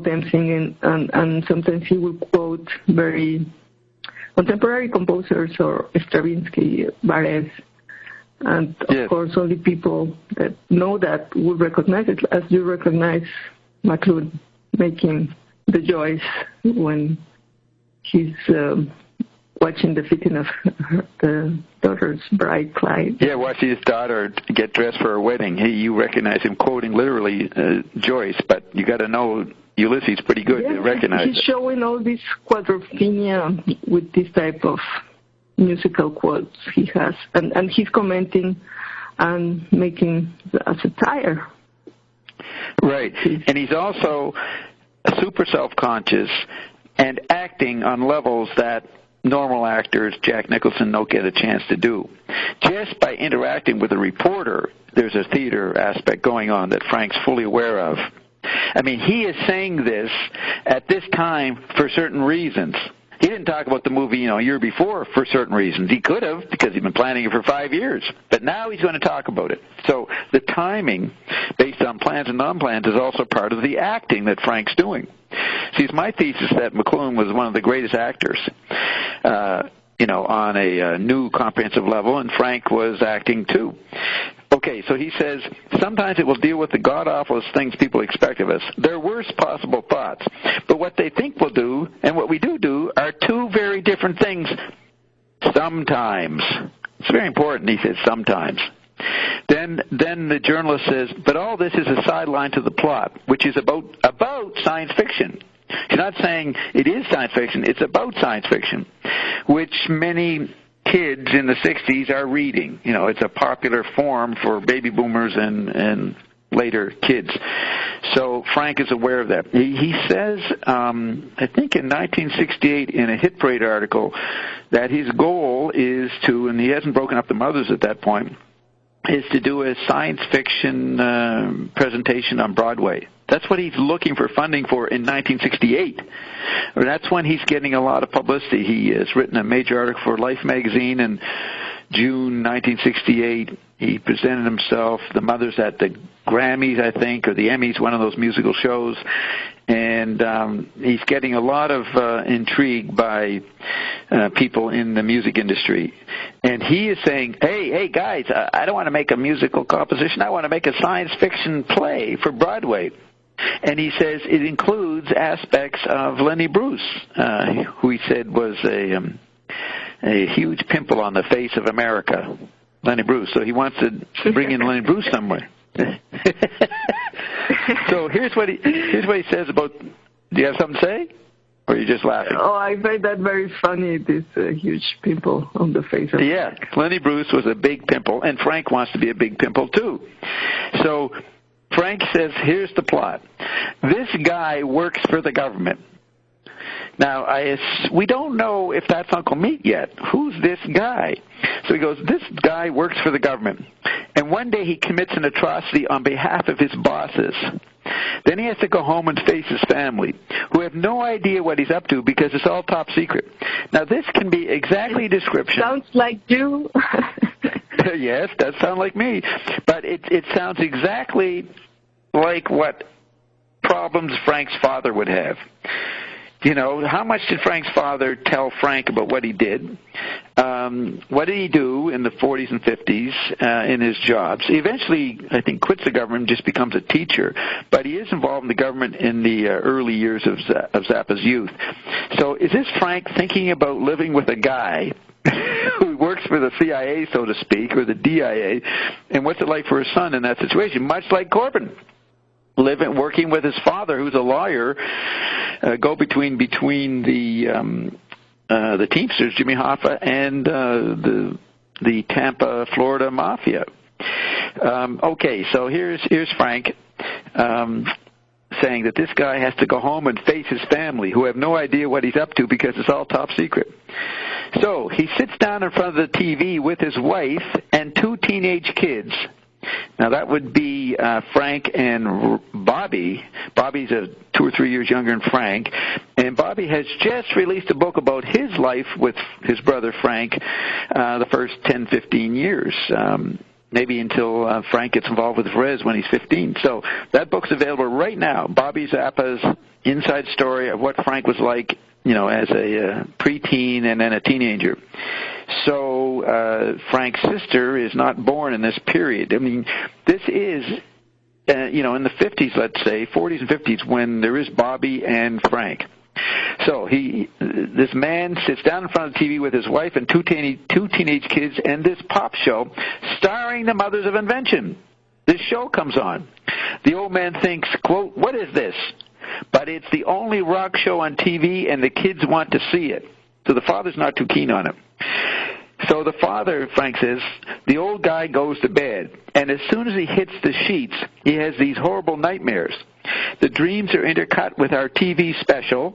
quote them singing, and sometimes he will quote very contemporary composers or Stravinsky, Barres, and of course only people that know that will recognize it, as you recognize McLuhan making the Joyce when he's watching the fitting of the daughter's bride, Clyde. Yeah, watching his daughter get dressed for her wedding. You recognize him quoting literally Joyce, but you got to know Ulysses pretty good to recognize he's showing all this quadrophenia with this type of musical quotes he has, and he's commenting and making a satire. Right, and he's also super self-conscious and acting on levels that normal actors, Jack Nicholson, don't get a chance to do. Just by interacting with a reporter, there's a theater aspect going on that Frank's fully aware of. I mean, he is saying this at this time for certain reasons. He didn't talk about the movie, a year before for certain reasons. He could have, because he'd been planning it for 5 years. But now he's going to talk about it. So the timing, based on plans and non-plans, is also part of the acting that Frank's doing. See, it's my thesis that McLuhan was one of the greatest actors, on a new comprehensive level, and Frank was acting too. Okay, so he says, sometimes it will deal with the god-awfulest things people expect of us, their worst possible thoughts. But what they think we'll do and what we do are two very different things sometimes. It's very important, he says, sometimes. Then the journalist says, but all this is a sideline to the plot, which is about science fiction. He's not saying it is science fiction, it's about science fiction, which many kids in the 60s are reading. It's a popular form for baby boomers and later kids. So Frank is aware of that. He says, I think in 1968 in a Hit Parade article, that his goal is to, and he hasn't broken up the mothers at that point, is to do a science fiction presentation on Broadway. That's what he's looking for funding for in 1968. Or that's when he's getting a lot of publicity. He has written a major article for Life magazine in June 1968. He presented himself, the mothers, at the Grammys, I think, or the Emmys, one of those musical shows. And he's getting a lot of intrigue by people in the music industry. And he is saying, hey, guys, I don't want to make a musical composition. I want to make a science fiction play for Broadway. And he says it includes aspects of Lenny Bruce, who he said was a huge pimple on the face of America, Lenny Bruce. So he wants to bring in Lenny Bruce somewhere. So here's what he says about. Do you have something to say, or are you just laughing? Oh, I find that very funny. This huge pimple on the face of. Yeah, Lenny Bruce was a big pimple, and Frank wants to be a big pimple too. So Frank says, here's the plot. This guy works for the government. Now, we don't know if that's Uncle Meat yet. Who's this guy? So he goes, this guy works for the government. And one day he commits an atrocity on behalf of his bosses. Then he has to go home and face his family, who have no idea what he's up to because it's all top secret. Now, this can be exactly a description. Sounds like you. Yes, does sound like me. But it sounds exactly like what problems Frank's father would have. How much did Frank's father tell Frank about what he did? What did he do in the 40s and 50s in his jobs? He eventually, I think, quits the government and just becomes a teacher, but he is involved in the government in the early years of Zappa's youth. So is this Frank thinking about living with a guy who works for the CIA, so to speak, or the DIA, and what's it like for his son in that situation? Much like Corbin. Working with his father, who's a lawyer, go between the Teamsters, Jimmy Hoffa, and the Tampa, Florida mafia. Okay, so here's Frank saying that this guy has to go home and face his family, who have no idea what he's up to because it's all top secret. So he sits down in front of the TV with his wife and two teenage kids. Now, that would be Frank and Bobby. Bobby's 2 or 3 years younger than Frank. And Bobby has just released a book about his life with his brother Frank the first 10, 15 years. maybe until Frank gets involved with Flores when he's 15. So that book's available right now, Bobby Zappa's inside story of what Frank was like, as a preteen and then a teenager. So Frank's sister is not born in this period. I mean, this is, in the 50s, let's say, 40s and 50s, when there is Bobby and Frank. So this man sits down in front of the TV with his wife and two teenage kids and this pop show starring the Mothers of Invention. This show comes on. The old man thinks, quote, "What is this?" But it's the only rock show on TV, and the kids want to see it. So the father's not too keen on it. So the father, Frank says, the old guy goes to bed, and as soon as he hits the sheets, he has these horrible nightmares. The dreams are intercut with our TV special,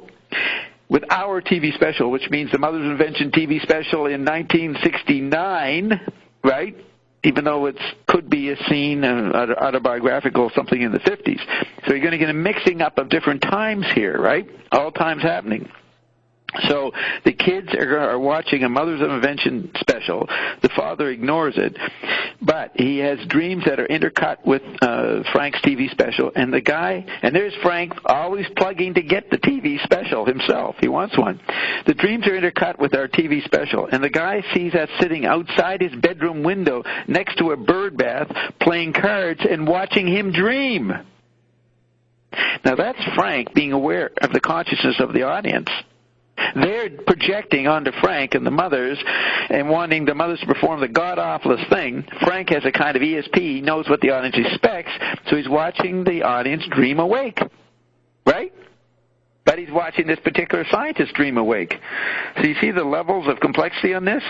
which means the Mother's Invention TV special in 1969, right? Even though it could be a scene, autobiographical, something in the 50s. So you're going to get a mixing up of different times here, right? All times happening. So the kids are watching a Mothers of Invention special. The father ignores it, but he has dreams that are intercut with Frank's TV special. And there's Frank always plugging to get the TV special himself. He wants one. The dreams are intercut with our TV special. And the guy sees us sitting outside his bedroom window next to a bird bath, playing cards and watching him dream. Now that's Frank being aware of the consciousness of the audience. They're projecting onto Frank and the mothers and wanting the mothers to perform the god-awfulest thing. Frank has a kind of ESP. He knows what the audience expects, so he's watching the audience dream awake, right? But he's watching this particular scientist dream awake. So you see the levels of complexity on this?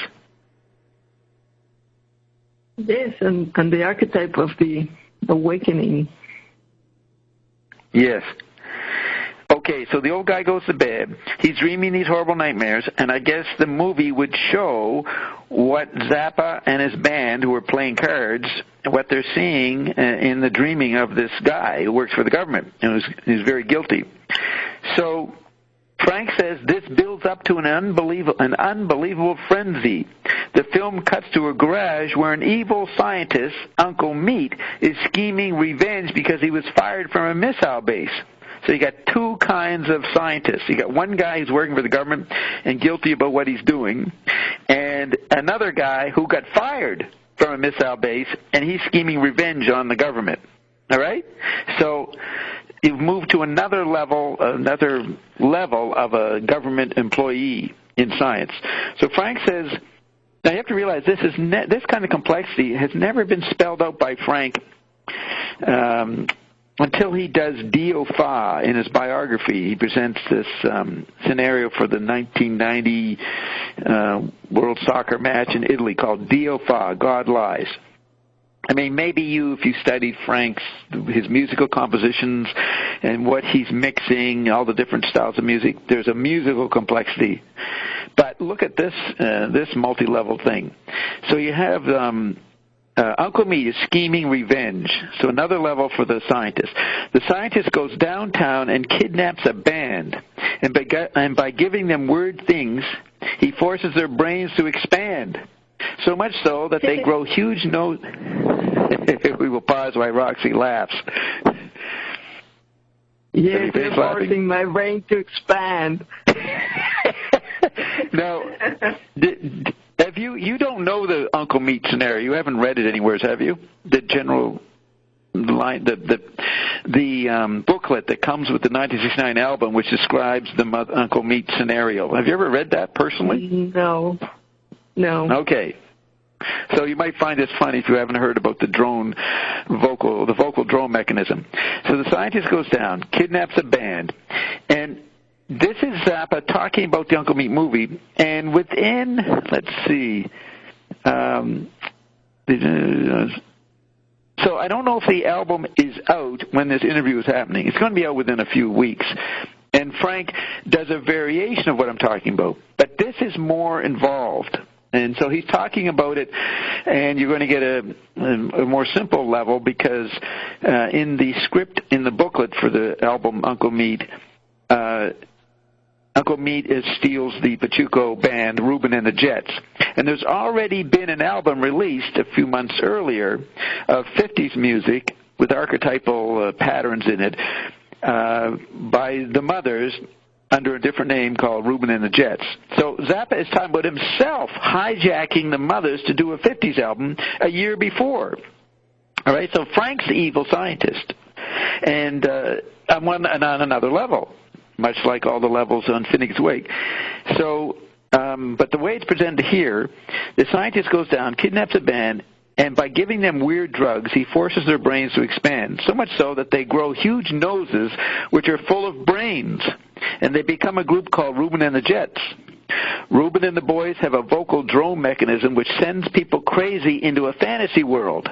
Yes, and the archetype of the awakening. Yes. Okay, so the old guy goes to bed. He's dreaming these horrible nightmares, and I guess the movie would show what Zappa and his band, who are playing cards, what they're seeing in the dreaming of this guy who works for the government and who's very guilty. So Frank says this builds up to an unbelievable frenzy. The film cuts to a garage where an evil scientist, Uncle Meat, is scheming revenge because he was fired from a missile base. So you got two kinds of scientists. You got one guy who's working for the government and guilty about what he's doing, and another guy who got fired from a missile base, and he's scheming revenge on the government. All right? So you've moved to another level of a government employee in science. So Frank says, now you have to realize this kind of complexity has never been spelled out by Frank until he does Dio Fa in his biography. He presents this scenario for the 1990 World Soccer match in Italy called Dio Fa, God Lies. I mean, maybe if you studied his musical compositions and what he's mixing, all the different styles of music, there's a musical complexity. But look at this multi-level thing. So you have Uncle Meat is scheming revenge, so another level for the scientist. The scientist goes downtown and kidnaps a band, and by giving them weird things, he forces their brains to expand, so much so that they grow huge nose... We will pause while Roxy laughs. Yes, you're forcing my brain to expand. Now, have you don't know the Uncle Meat scenario? You haven't read it anywhere, have you? The general line, the booklet that comes with the 1969 album, which describes the Uncle Meat scenario. Have you ever read that personally? No. Okay. So you might find this funny if you haven't heard about the vocal drone mechanism. So the scientist goes down, kidnaps a band, and this is Zappa talking about the Uncle Meat movie, and within, let's see, so I don't know if the album is out when this interview is happening. It's going to be out within a few weeks. And Frank does a variation of what I'm talking about, but this is more involved. And so he's talking about it, and you're going to get a more simple level because in the script, in the booklet for the album Uncle Meat, Uncle Meat steals the Pachuco band, Reuben and the Jets. And there's already been an album released a few months earlier of 50s music with archetypal patterns in it by the Mothers under a different name called Reuben and the Jets. So Zappa is talking about himself hijacking the Mothers to do a 50s album a year before. All right, so Frank's the evil scientist. And on another level, much like all the levels on Phoenix Wake. So, but the way it's presented here, the scientist goes down, kidnaps a band, and by giving them weird drugs, he forces their brains to expand, so much so that they grow huge noses which are full of brains, and they become a group called Reuben and the Jets. Reuben and the boys have a vocal drone mechanism which sends people crazy into a fantasy world.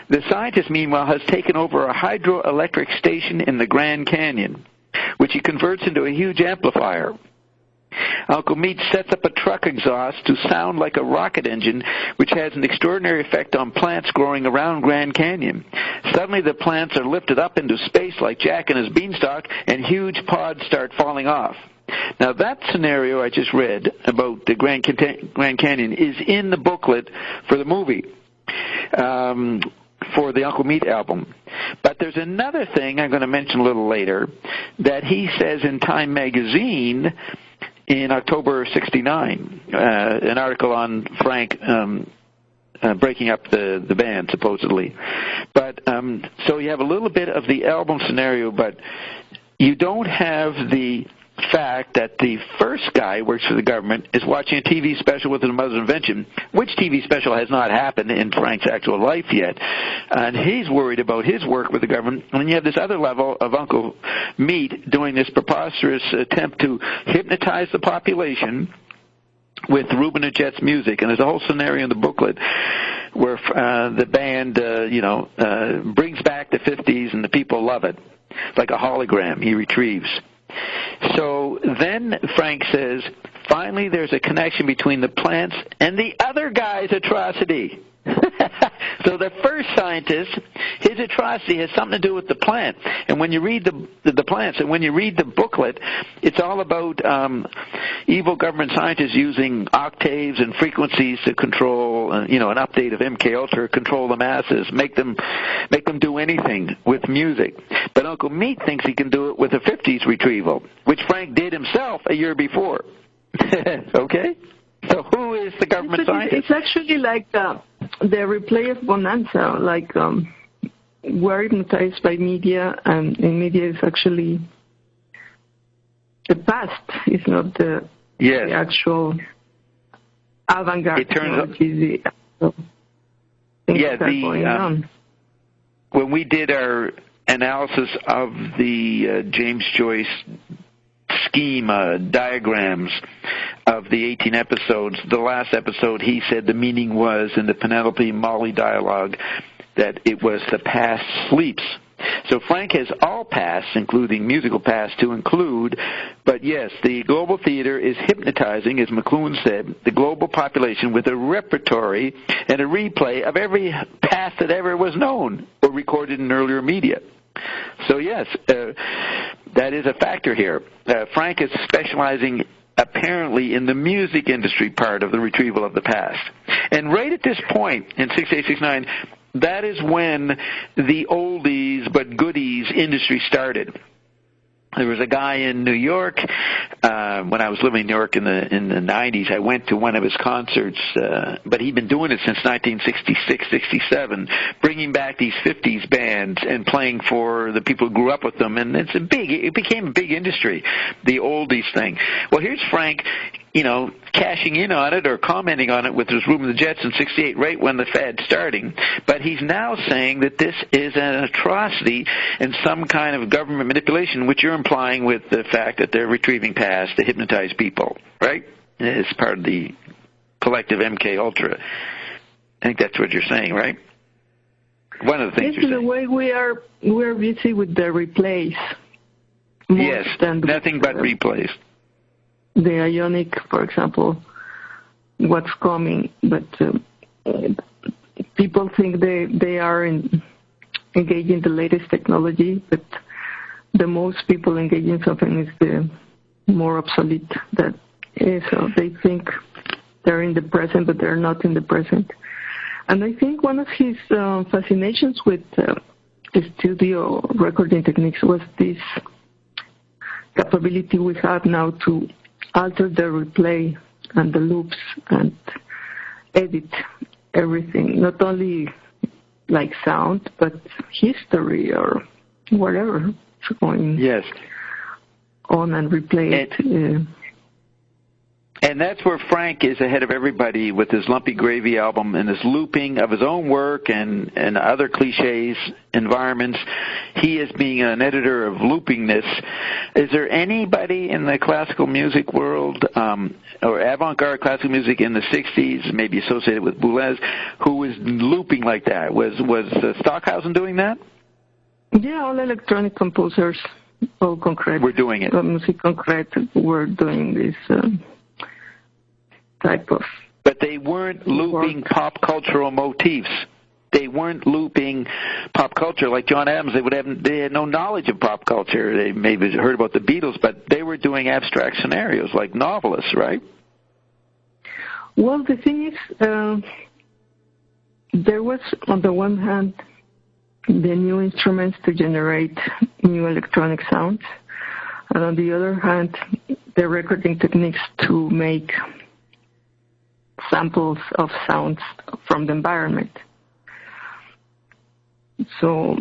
The scientist, meanwhile, has taken over a hydroelectric station in the Grand Canyon, which he converts into a huge amplifier. Uncle Meat sets up a truck exhaust to sound like a rocket engine, which has an extraordinary effect on plants growing around Grand Canyon. Suddenly the plants are lifted up into space like Jack and his beanstalk, and huge pods start falling off. Now that scenario I just read about the Grand Canyon is in the booklet for the movie, for the Uncle Meat album. But there's another thing I'm going to mention a little later that he says in Time magazine in October '69, an article on Frank breaking up the band, supposedly. But so you have a little bit of the album scenario, but you don't have the fact that the first guy who works for the government is watching a TV special with his mother's invention, which TV special has not happened in Frank's actual life yet, and he's worried about his work with the government. And then you have this other level of Uncle Meat doing this preposterous attempt to hypnotize the population with Reuben and Jet's music, and there's a whole scenario in the booklet where the band brings back the 50s and the people love it. It's like a hologram he retrieves. So then Frank says, finally there's a connection between the plants and the other guy's atrocity. So the first scientist, his atrocity has something to do with the plant. And when you read the plants, and when you read the booklet, it's all about evil government scientists using octaves and frequencies to control, an update of MK Ultra, control the masses, make them do anything with music. But Uncle Meat thinks he can do it with a 50s retrieval, which Frank did himself a year before. Okay? So who is the government scientist? It's actually like the replay of Bonanza, like we're hypnotized by media, and in media is actually the past. It's not the actual avant-garde technology. Going on. When we did our analysis of the James Joyce scheme, diagrams of the 18 episodes, the last episode he said the meaning was, in the Penelope Molly dialogue, that it was the past sleeps. So Frank has all pasts, including musical pasts, to include, but yes, the global theater is hypnotizing, as McLuhan said, the global population with a repertory and a replay of every past that ever was known or recorded in earlier media. So yes, that is a factor here. Frank is specializing apparently in the music industry part of the retrieval of the past. And right at this point, in 68, 69, that is when the oldies but goodies industry started. There was a guy in New York, when I was living in New York in the 90s, I went to one of his concerts, but he'd been doing it since 1966, 67, bringing back these 50s bands and playing for the people who grew up with them, and it became a big industry, the oldies thing. Well, here's Frank, cashing in on it or commenting on it with his Reuben and the Jets in 68, right when the fad's starting. But he's now saying that this is an atrocity and some kind of government manipulation, which you're implying with the fact that they're retrieving past to hypnotize people, right? It's part of the collective MK Ultra. I think that's what you're saying, right? One of the things you're saying. The way we're busy with the replays. Yes, nothing but replays. The ionic, for example, what's coming, but people think they are engaging the latest technology, but the most people engaging something is more obsolete. That is, they think they're in the present, but they're not in the present. And I think one of his fascinations with the studio recording techniques was this capability we have now to alter the replay and the loops and edit everything, not only like sound, but history or whatever is going on and replay it. And that's where Frank is ahead of everybody with his Lumpy Gravy album and his looping of his own work and other cliches, environments. He is being an editor of loopingness. Is there anybody in the classical music world or avant-garde classical music in the 60s, maybe associated with Boulez, who was looping like that? Was Stockhausen doing that? Yeah, all electronic composers, all concrete. We're doing it. Music concrete were doing this type of. But they weren't looping pop cultural motifs. They weren't looping pop culture like John Adams. They had no knowledge of pop culture. They maybe heard about the Beatles, but they were doing abstract scenarios like novelists, right? Well, the thing is, there was, on the one hand, the new instruments to generate new electronic sounds, and on the other hand, the recording techniques to make samples of sounds from the environment. So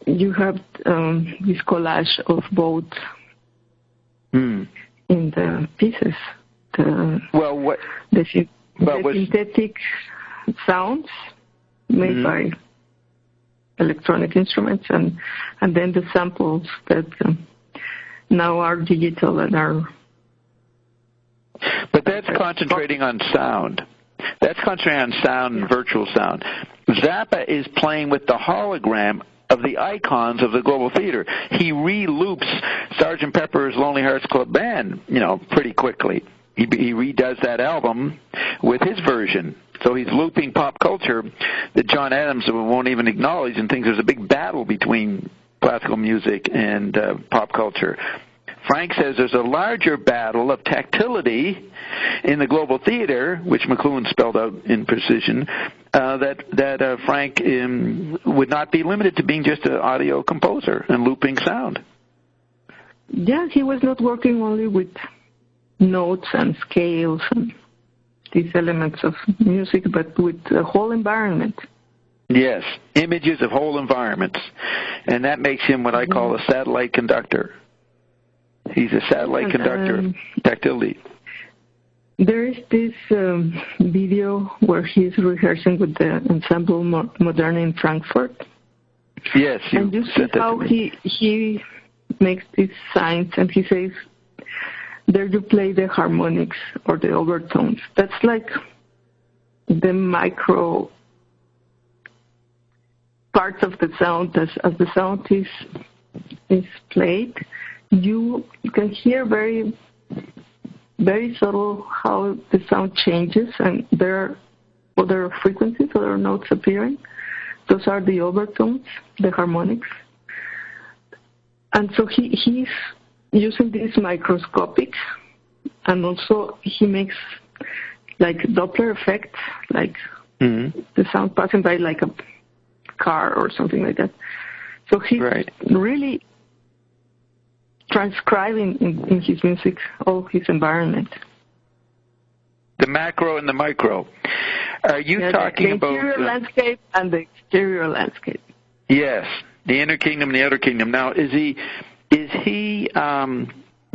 you have this collage of both in the pieces. The synthetic sounds made by electronic instruments, and then the samples that now are digital and are. But that's concentrating on sound. That's concentrating on sound and virtual sound. Zappa is playing with the hologram of the icons of the global theater. He re-loops Sgt. Pepper's Lonely Hearts Club Band, pretty quickly. He redoes that album with his version. So he's looping pop culture that John Adams won't even acknowledge and thinks there's a big battle between classical music and pop culture. Frank says there's a larger battle of tactility in the global theater, which McLuhan spelled out in precision, that Frank would not be limited to being just an audio composer and looping sound. Yeah, he was not working only with notes and scales and these elements of music, but with the whole environment. Yes, images of whole environments. And that makes him what I call a satellite conductor. He's a satellite conductor of tactility. There is this video where he's rehearsing with the Ensemble Moderne in Frankfurt. Yes, and you see how he makes these signs, and he says, there you play the harmonics or the overtones. That's like the micro parts of the sound. As the sound is played, you can hear very, very subtle how the sound changes, and there are other frequencies, other notes appearing. Those are the overtones, the harmonics. And so he's using this microscopic, and also he makes like Doppler effects, like the sound passing by like a car or something like that. So he's really transcribing in his music all his environment. The macro and the micro. Are you talking about the interior landscape and the exterior landscape? Yes, the inner kingdom and the outer kingdom. Now, is he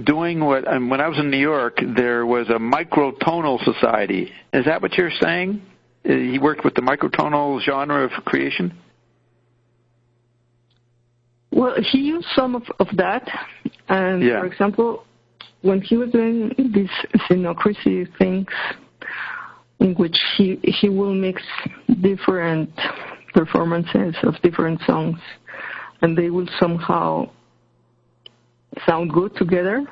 doing what? When I was in New York, there was a microtonal society. Is that what you're saying? He worked with the microtonal genre of creation? Well, he used some of that. And, for example, when he was doing these scenocracy things in which he will mix different performances of different songs, and they will somehow sound good together.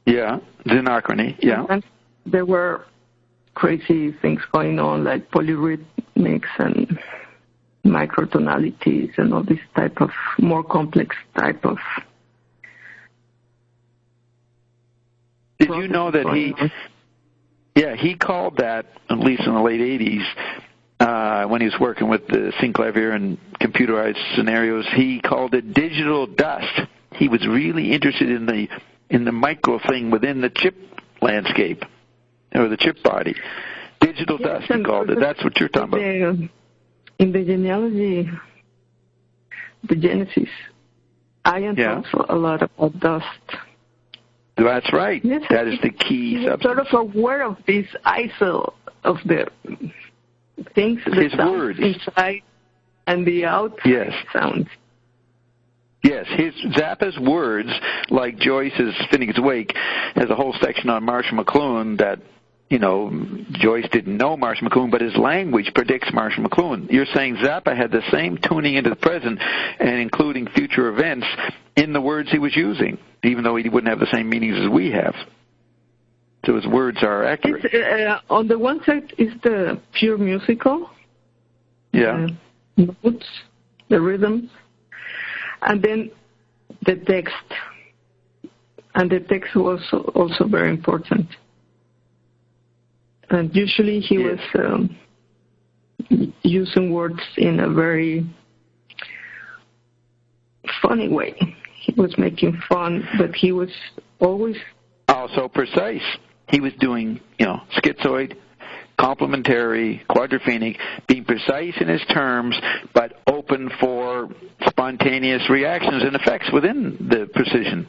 Yeah, Xenochrony, And there were crazy things going on, like polyrhythmics and microtonalities and all this type of more complex type of Did you know that he called that, at least in the late 80s, when he was working with the synclavier and computerized scenarios, he called it digital dust. He was really interested in the micro thing within the chip landscape, or the chip body. Digital dust, he called it. That's what you're talking about. In the genealogy, the Genesis, Ian talks a lot about dust. That's right. Yes, that is the key he was substance. sort of aware of this ISO of the things, the sounds inside and the outside sounds. Yes, Zappa's words, like Joyce's Finnegan's Wake, has a whole section on Marshall McLuhan that, Joyce didn't know Marshall McLuhan, but his language predicts Marshall McLuhan. You're saying Zappa had the same tuning into the present and including future events in the words he was using, even though he wouldn't have the same meanings as we have. So his words are accurate. On the one side is the pure musical. Yeah. The notes, the rhythms, and then the text. And the text was also very important. And usually he was using words in a very funny way. He was making fun, but he was always also precise. He was doing, schizoid, complementary, quadraphenic, being precise in his terms, but open for spontaneous reactions and effects within the precision.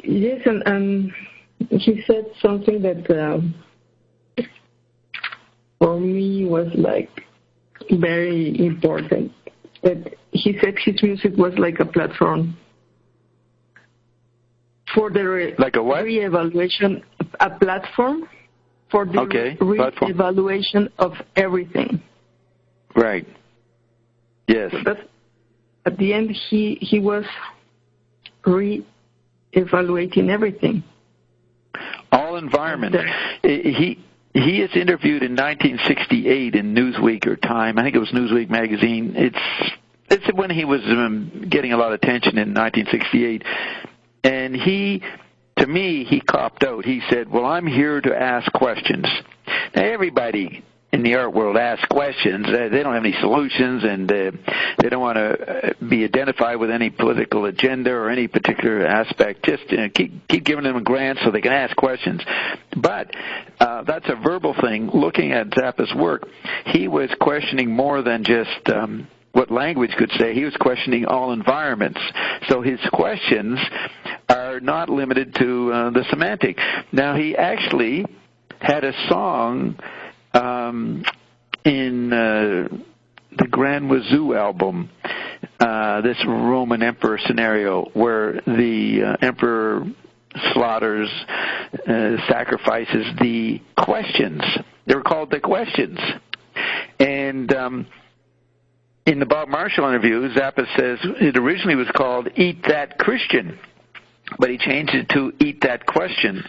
Yes, and he said something that for me was very important. That he said his music was like a platform for the reevaluation, a platform for the reevaluation of everything. Right. Yes. So that's, at the end, he was re-evaluating everything. All environment. He is interviewed in 1968 in Newsweek or Time. I think it was Newsweek magazine. It's when he was getting a lot of attention in 1968. And he copped out. He said, well, I'm here to ask questions. Now, everybody in the art world asks questions. They don't have any solutions, and they don't want to be identified with any political agenda or any particular aspect. Just keep giving them a grant so they can ask questions. But that's a verbal thing. Looking at Zappa's work, he was questioning more than just what language could say. He was questioning all environments. So his questions are not limited to the semantic. Now, he actually had a song in the Grand Wazoo album, this Roman emperor scenario, where the emperor slaughters, sacrifices the questions. They were called the questions. And in the Bob Marshall interview, Zappa says it originally was called Eat That Christian, but he changed it to Eat That Question.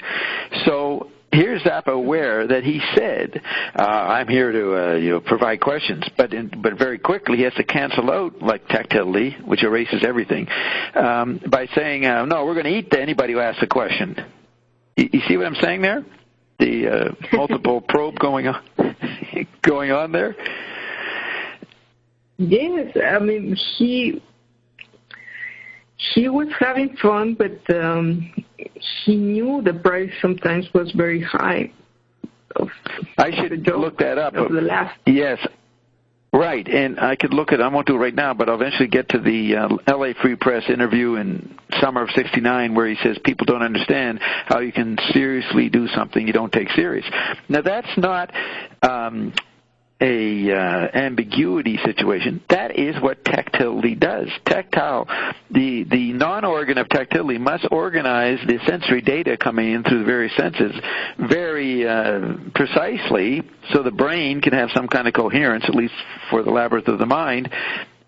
So here's Zappa aware that he said, I'm here to provide questions, but very quickly he has to cancel out, like tactility, which erases everything, by saying, no, we're going to eat anybody who asks a question. You see what I'm saying there? The multiple probe going on there? Yes, I mean, he was having fun, but he knew the price sometimes was very high. I should look that up. Of the last. Yes, right, and I could look at it. I won't do it right now, but I'll eventually get to the L.A. Free Press interview in summer of '69 where he says people don't understand how you can seriously do something you don't take serious. Now, that's not a ambiguity situation. That is what tactility does. The non-organ of tactility must organize the sensory data coming in through the various senses very precisely so the brain can have some kind of coherence, at least for the labyrinth of the mind,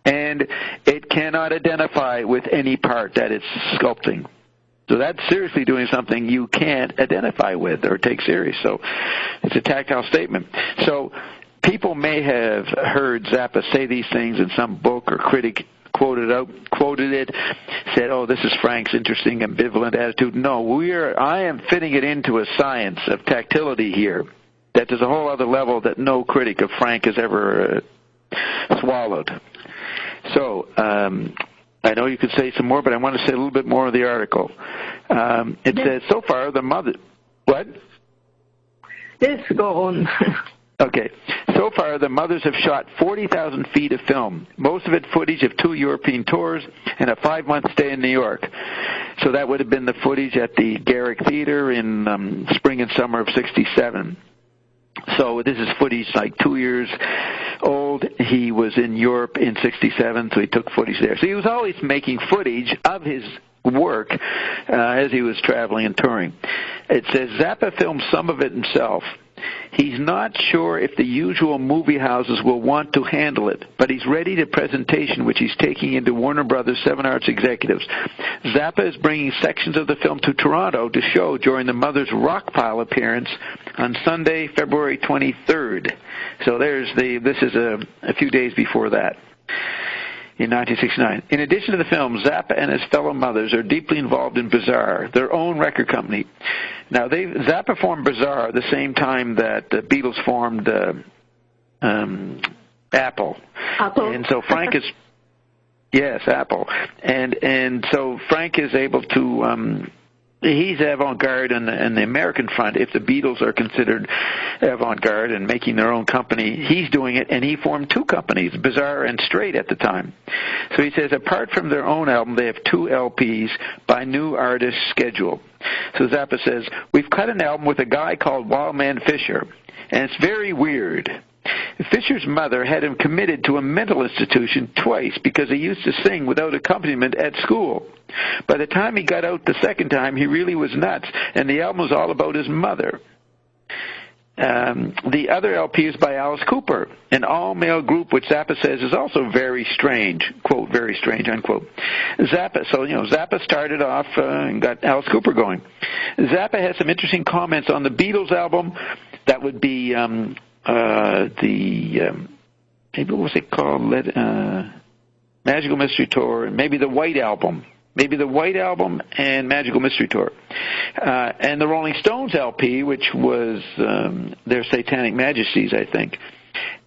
and it cannot identify with any part that it's sculpting. So that's seriously doing something you can't identify with or take serious. So it's a tactile statement. So people may have heard Zappa say these things in some book or critic quoted it, said, "Oh, this is Frank's interesting ambivalent attitude." No, I am fitting it into a science of tactility here. That there's a whole other level that no critic of Frank has ever swallowed. So I know you could say some more, but I want to say a little bit more of the article. It says, so far, the mother... What? Yes, go on. Okay. So far, the mothers have shot 40,000 feet of film, most of it footage of 2 European tours and a 5-month stay in New York. So that would have been the footage at the Garrick Theater in spring and summer of 67. So this is footage like 2 years old. He was in Europe in 67, so he took footage there. So he was always making footage of his work as he was traveling and touring. It says Zappa filmed some of it himself. He's not sure if the usual movie houses will want to handle it, but he's ready to presentation, which he's taking into Warner Brothers 7 Arts executives. Zappa is bringing sections of the film to Toronto to show during the Mother's Rockpile appearance on Sunday, February 23rd. So this is a few days before that. In 1969. In addition to the film, Zappa and his fellow mothers are deeply involved in Bizarre, their own record company. Now, Zappa formed Bizarre the same time that the Beatles formed Apple. And so Frank is... Yes, Apple. And so Frank is able to... he's avant-garde on the American front. If the Beatles are considered avant-garde and making their own company, he's doing it, and he formed 2 companies, Bizarre and Straight at the time. So he says, apart from their own album, they have 2 LPs by new artists schedule. So Zappa says, we've cut an album with a guy called Wildman Fisher, and it's very weird. Fisher's mother had him committed to a mental institution twice because he used to sing without accompaniment at school. By the time he got out the second time, he really was nuts, and the album was all about his mother. The other LP is by Alice Cooper, an all-male group which Zappa says is also very strange, quote, very strange, unquote. Zappa started off and got Alice Cooper going. Zappa has some interesting comments on the Beatles album. That would be... maybe what was it called? Magical Mystery Tour, maybe the White Album. Maybe the White Album and Magical Mystery Tour. And the Rolling Stones LP, which was their Satanic Majesties, I think.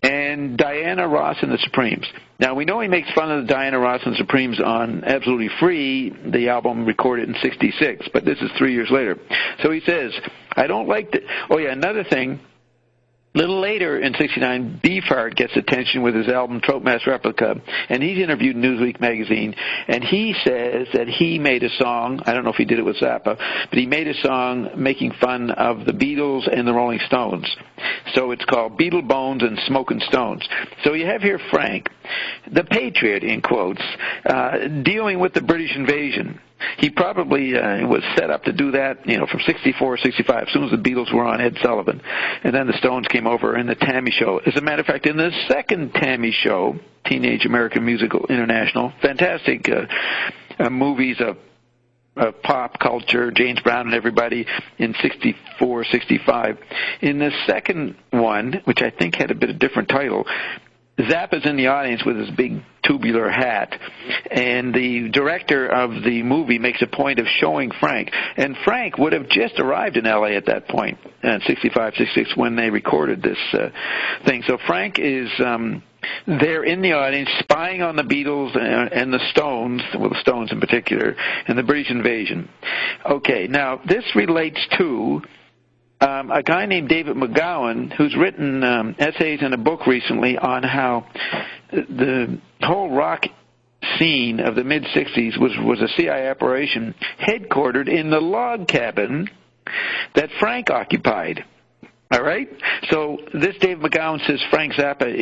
And Diana Ross and the Supremes. Now, we know he makes fun of the Diana Ross and the Supremes on Absolutely Free, the album recorded in 66, but this is 3 years later. So he says, I don't like the... Oh, yeah, another thing... A little later in 69, Beefheart gets attention with his album Trope Mass Replica, and he's interviewed in Newsweek magazine, and he says that he made a song, I don't know if he did it with Zappa, but he made a song making fun of the Beatles and the Rolling Stones. So it's called Beatle Bones and Smokin' Stones. So you have here Frank, the patriot, in quotes, dealing with the British invasion. He probably was set up to do that, from 64, 65, as soon as the Beatles were on Ed Sullivan. And then the Stones came over in the Tammy Show. As a matter of fact, in the second Tammy Show, Teenage American Musical International, fantastic movies of pop culture, James Brown and everybody, in 64, 65. In the second one, which I think had a bit of different title, Zappa's in the audience with his big tubular hat, and the director of the movie makes a point of showing Frank. And Frank would have just arrived in L.A. at that point, 65, 66, when they recorded this thing. So Frank is there in the audience spying on the Beatles and the Stones, well, the Stones in particular, and the British invasion. Okay, now this relates to... a guy named David McGowan, who's written essays in a book recently on how the whole rock scene of the mid-'60s was a CIA operation headquartered in the log cabin that Frank occupied. All right? So this David McGowan says Frank Zappa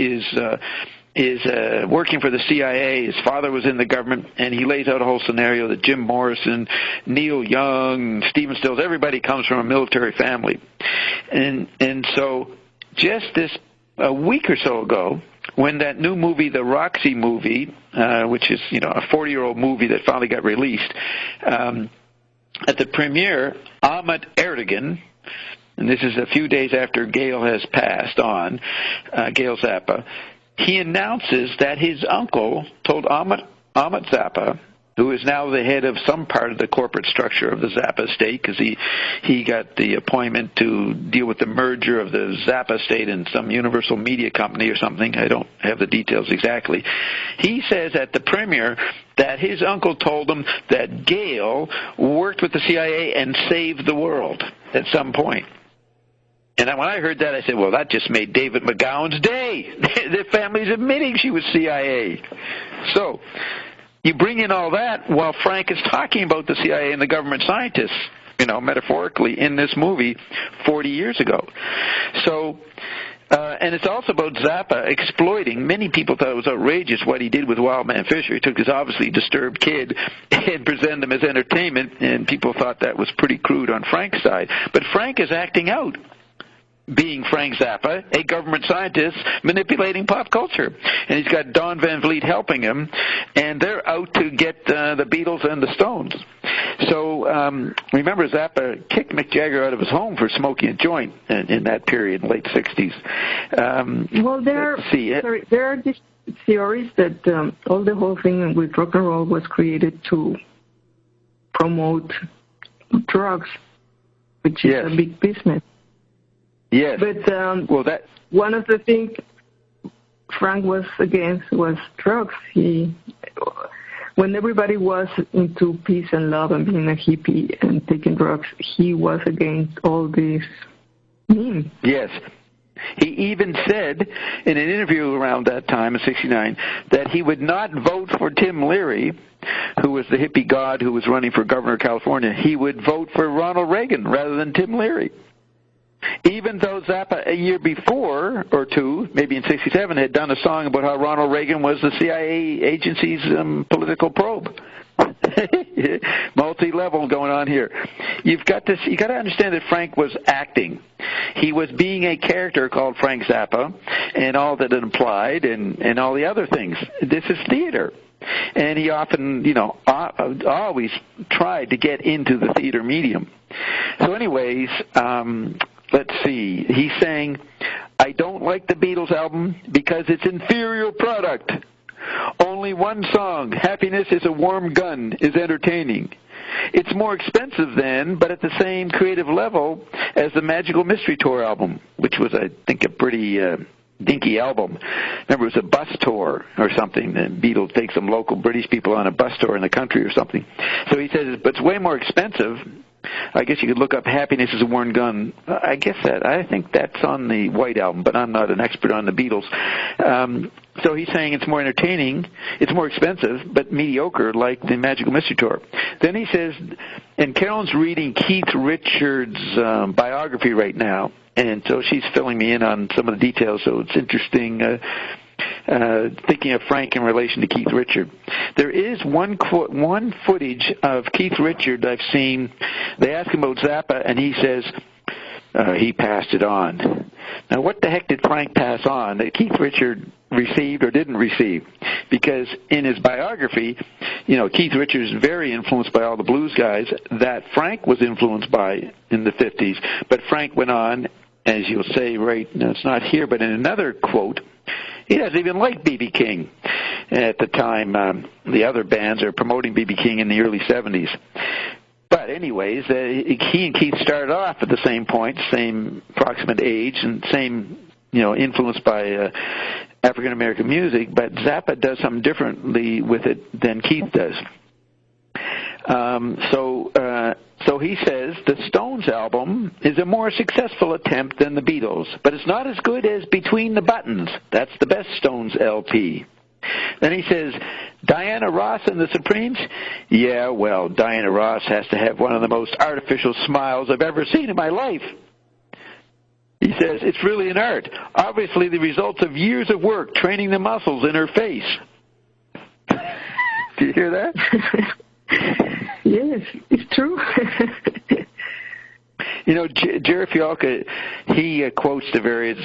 is working for the CIA. His father was in the government, and he lays out a whole scenario that Jim Morrison, Neil Young, Stephen Stills, everybody comes from a military family. And so just a week or so ago, when that new movie, the Roxy movie, which is, a 40-year-old movie that finally got released, at the premiere, Ahmet Ertegun, and this is a few days after Gail has passed on, Gail Zappa, he announces that his uncle told Ahmet Ahmet Zappa, who is now the head of some part of the corporate structure of the Zappa estate, because he got the appointment to deal with the merger of the Zappa estate and some Universal Media company or something. I don't have the details exactly. He says at the premiere that his uncle told him that Gail worked with the CIA and saved the world at some point. And when I heard that, I said, well, that just made David McGowan's day. The family's admitting she was CIA. So you bring in all that while Frank is talking about the CIA and the government scientists, metaphorically, in this movie 40 years ago. So, and it's also about Zappa exploiting. Many people thought it was outrageous what he did with Wildman Fisher. He took this obviously disturbed kid and presented him as entertainment, and people thought that was pretty crude on Frank's side. But Frank is acting out, being Frank Zappa, a government scientist manipulating pop culture. And he's got Don Van Vliet helping him, and they're out to get the Beatles and the Stones. So remember, Zappa kicked Mick Jagger out of his home for smoking a joint in that period, late 60s. Well, there are these theories that all the whole thing with rock and roll was created to promote drugs, which is a big business. Yes. But one of the things Frank was against was drugs. When everybody was into peace and love and being a hippie and taking drugs, he was against all this mean. Yes. He even said in an interview around that time, in 1969, that he would not vote for Tim Leary, who was the hippie god who was running for governor of California. He would vote for Ronald Reagan rather than Tim Leary. Even though Zappa, a year before or two, maybe in 1967, had done a song about how Ronald Reagan was the CIA agency's political probe. Multi-level going on here. You got to understand that Frank was acting. He was being a character called Frank Zappa, and all that it implied, and all the other things. This is theater. And he often, always tried to get into the theater medium. So anyways, let's see. He's saying, I don't like the Beatles album because it's inferior product. Only one song, Happiness is a Warm Gun, is entertaining. It's more expensive then, but at the same creative level as the Magical Mystery Tour album, which was, I think, a pretty dinky album. Remember, it was a bus tour or something. The Beatles take some local British people on a bus tour in the country or something. So he says, but it's way more expensive. I guess you could look up Happiness is a Worn Gun. I think that's on the White Album, but I'm not an expert on the Beatles. So he's saying it's more entertaining, it's more expensive, but mediocre, like the Magical Mystery Tour. Then he says, and Carolyn's reading Keith Richards' biography right now, and so she's filling me in on some of the details, so it's interesting thinking of Frank in relation to Keith Richard. There is one footage of Keith Richard I've seen. They ask him about Zappa, and he says he passed it on. Now, what the heck did Frank pass on that Keith Richard received or didn't receive? Because in his biography, Keith Richard is very influenced by all the blues guys that Frank was influenced by in the 50s. But Frank went on, as you'll say, right, now it's not here, but in another quote, he doesn't even like B.B. King. At the time, the other bands are promoting B.B. King in the early 70s. But anyways, he and Keith started off at the same point, same approximate age, and same, influenced by African-American music, but Zappa does something differently with it than Keith does. So he says the Stones album is a more successful attempt than the Beatles, but it's not as good as Between the Buttons. That's the best Stones LP. Then he says, Diana Ross and the Supremes? Yeah, well, Diana Ross has to have one of the most artificial smiles I've ever seen in my life. He says, it's really an art. Obviously the results of years of work training the muscles in her face. Do you hear that? Yes, it's true. Jerry Fialka, he quotes the various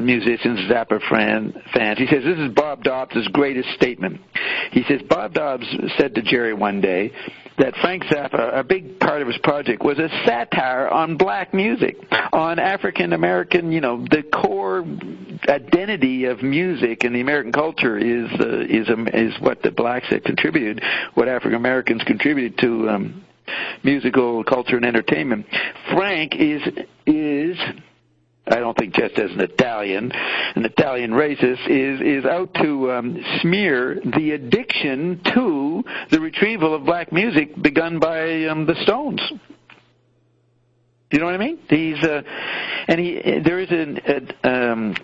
musicians, Zappa fans. He says, this is Bob Dobbs' greatest statement. He says, Bob Dobbs said to Jerry one day that Frank Zappa, a big part of his project, was a satire on black music, on African-American, the core identity of music and the American culture is what the blacks had contributed, what African-Americans contributed to musical culture and entertainment. Frank is I don't think just as an Italian racist, is out to smear the addiction to the retrieval of black music begun by the Stones. You know what I mean? There is a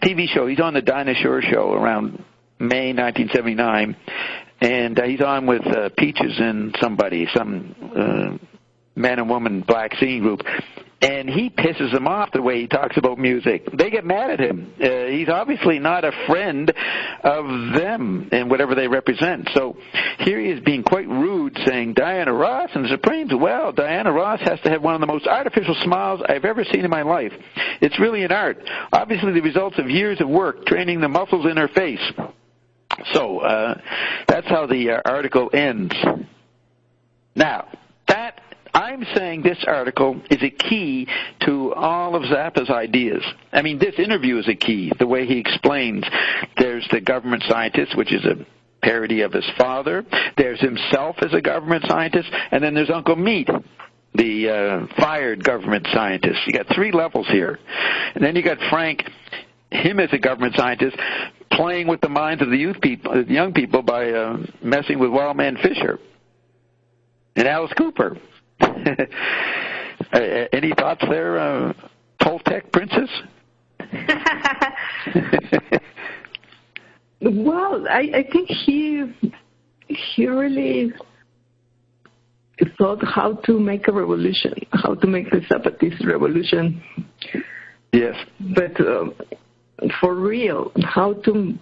TV show. He's on the Dinah Shore show around May 1979, and he's on with Peaches and some man and woman black singing group. And he pisses them off the way he talks about music. They get mad at him. He's obviously not a friend of them and whatever they represent. So here he is being quite rude, saying, Diana Ross and the Supremes, well, Diana Ross has to have one of the most artificial smiles I've ever seen in my life. It's really an art. Obviously the results of years of work training the muscles in her face. So that's how the article ends. Now, I'm saying this article is a key to all of Zappa's ideas. I mean, this interview is a key, the way he explains. There's the government scientist, which is a parody of his father. There's himself as a government scientist. And then there's Uncle Meat, the fired government scientist. You got three levels here. And then you got Frank, him as a government scientist, playing with the minds of the young people by messing with Wild Man Fisher. And Alice Cooper. Any thoughts there, Toltec princess? Well, I think he really thought how to make a revolution, how to make the Zapatist revolution. Yes. But for real, how to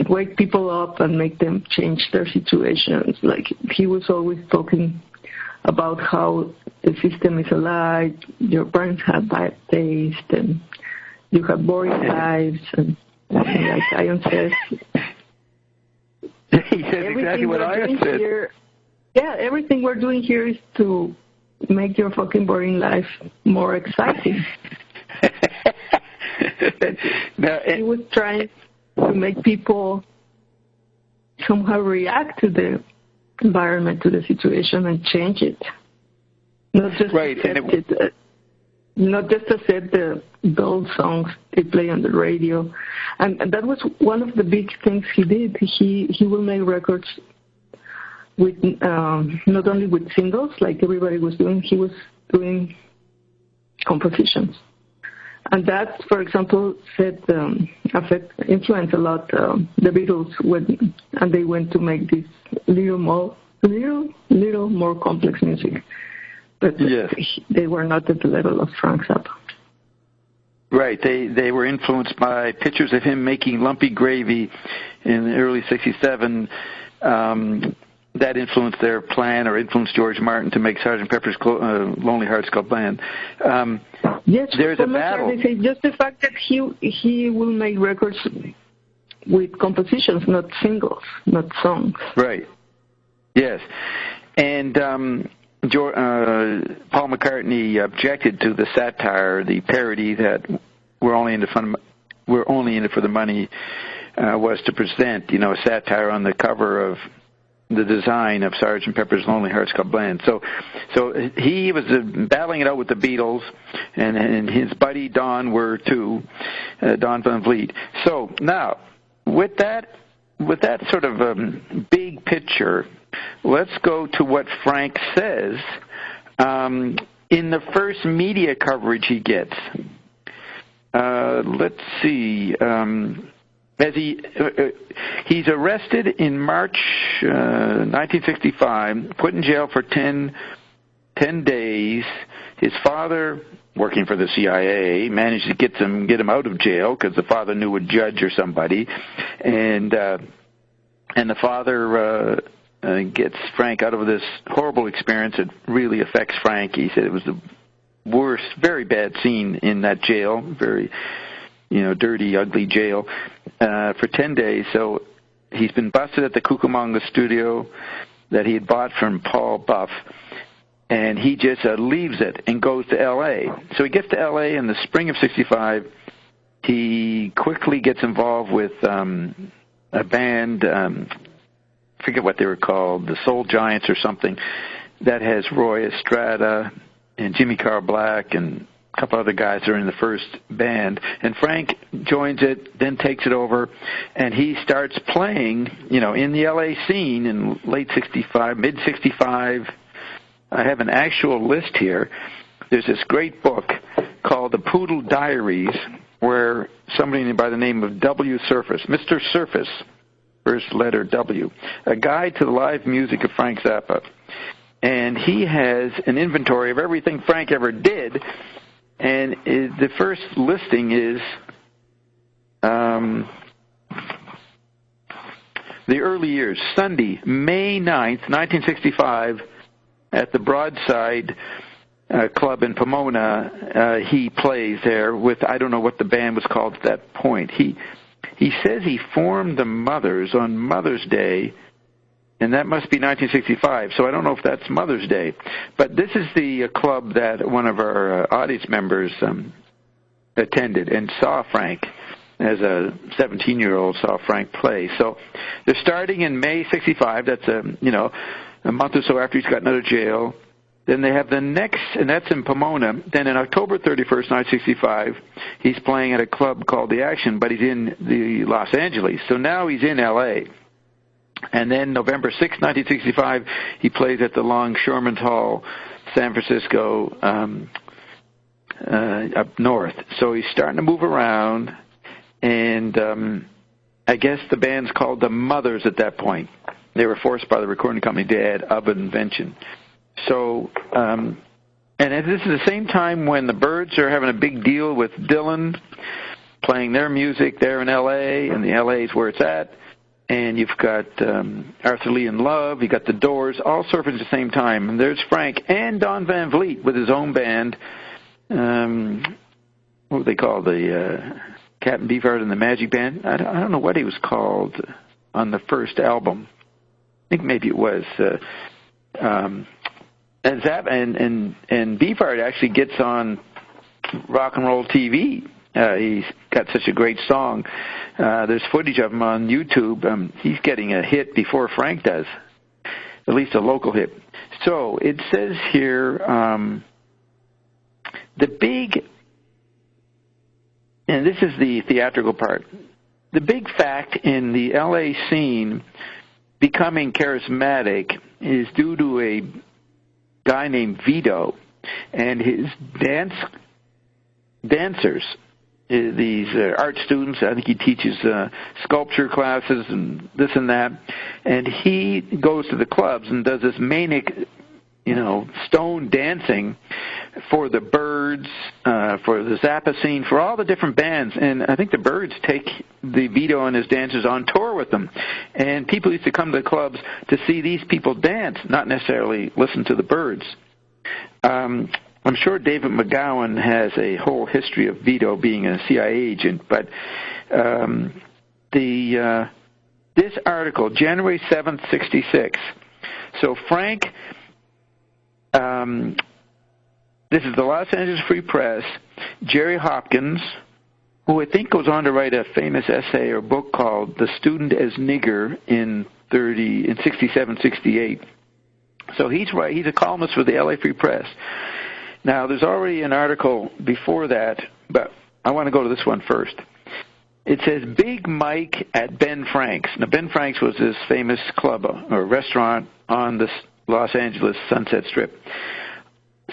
wake people up and make them change their situations. Like, he was always talking about how the system is a lie, your parents have bad taste, and you have boring lives, and like Ian says. He says exactly what Ian said. Everything we're doing here is to make your fucking boring life more exciting. He was trying to make people somehow react to the environment, to the situation, and change it. Not just not just accept the dull songs they play on the radio. And that was one of the big things he did. He will make records with not only with singles like everybody was doing. He was doing compositions. And that, for example, influenced a lot the Beatles and they went to make this little more complex music. But yes, they were not at the level of Frank Zappa. Right. They were influenced by pictures of him making lumpy gravy in the early '67. That influenced their plan, or influenced George Martin to make Sgt. Pepper's Lonely Hearts Club Band. Yes, there's a battle. They say just the fact that he will make records with compositions, not singles, not songs. Right. Yes, and Paul McCartney objected to the satire, the parody that we're only in it for the money was to present, a satire on the cover of the design of Sgt. Pepper's Lonely Hearts Club Band. So he was battling it out with the Beatles, and his buddy Don were too, Don Van Vliet. So now, with that sort of big picture, let's go to what Frank says in the first media coverage he gets. Let's see. As he's arrested in March 1965, put in jail for 10 days. His father, working for the CIA, managed to get him out of jail because the father knew a judge or somebody, and the father gets Frank out of this horrible experience. It really affects Frank. He said it was the worst, very bad scene in that jail. dirty, ugly jail for 10 days. So he's been busted at the Cucamonga studio that he had bought from Paul Buff, and he just leaves it and goes to L.A. So he gets to L.A. in the spring of 65. He quickly gets involved with a band, I forget what they were called, the Soul Giants or something, that has Roy Estrada and Jimmy Carl Black and a couple other guys that are in the first band. And Frank joins it, then takes it over, and he starts playing, in the L.A. scene in late 65, mid-65. I have an actual list here. There's this great book called The Poodle Diaries, where somebody by the name of W. Surface, Mr. Surface, first letter W, a guide to the live music of Frank Zappa. And he has an inventory of everything Frank ever did, and the first listing is the early years. Sunday, May 9th, 1965, at the Broadside Club in Pomona, he plays there with, I don't know what the band was called at that point. He says he formed the Mothers on Mother's Day, and that must be 1965, so I don't know if that's Mother's Day. But this is the club that one of our audience members attended and saw Frank. As a 17-year-old, saw Frank play. So they're starting in May 65. That's a month or so after he's gotten out of jail. Then they have the next, and that's in Pomona. Then in October 31st, 1965, he's playing at a club called The Action, but he's in the Los Angeles. So now he's in L.A. And then November 6th, 1965, he plays at the Longshoremen's Hall, San Francisco, up north. So he's starting to move around, and I guess the band's called the Mothers at that point. They were forced by the recording company to add of invention. So, and this is the same time when the Byrds are having a big deal with Dylan, playing their music there in L.A., and the L.A. is where it's at. And you've got Arthur Lee and Love, you got the Doors, all surfing at the same time. And there's Frank and Don Van Vliet with his own band. What were they called? The Captain Beefheart and the Magic Band? I don't know what he was called on the first album. I think maybe it was. And Zappa and Beefheart actually gets on rock and roll TV. He's got such a great song. There's footage of him on YouTube. He's getting a hit before Frank does, at least a local hit. So it says here, and this is the theatrical part, the big fact in the L.A. scene becoming charismatic is due to a guy named Vito and his dancers. These art students, I think he teaches sculpture classes and this and that, and he goes to the clubs and does this manic, stone dancing for the Byrds, for the Zappa scene, for all the different bands, and I think the Byrds take the Vito and his dancers on tour with them, and people used to come to the clubs to see these people dance, not necessarily listen to the Byrds. I'm sure David McGowan has a whole history of Vito being a CIA agent, but this article, January 7th, 66. So Frank, this is the Los Angeles Free Press, Jerry Hopkins, who I think goes on to write a famous essay or book called The Student as Nigger in 67, 68. So he's a columnist for the LA Free Press. Now, there's already an article before that, but I want to go to this one first. It says, Big Mike at Ben Frank's. Now, Ben Frank's was this famous club or restaurant on the Los Angeles Sunset Strip.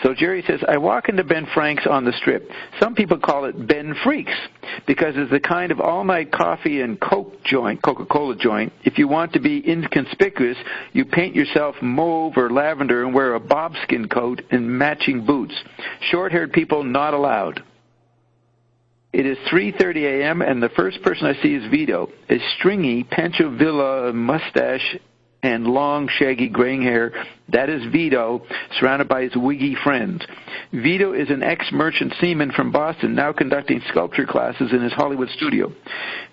So Jerry says, I walk into Ben Frank's on the Strip. Some people call it Ben Freaks because it's the kind of all-night coffee and Coca-Cola joint. If you want to be inconspicuous, you paint yourself mauve or lavender and wear a bobskin coat and matching boots. Short-haired people not allowed. It is 3:30 a.m., and the first person I see is Vito, a stringy Pancho Villa mustache and long, shaggy, graying hair. That is Vito, surrounded by his wiggy friends. Vito is an ex-merchant seaman from Boston, now conducting sculpture classes in his Hollywood studio.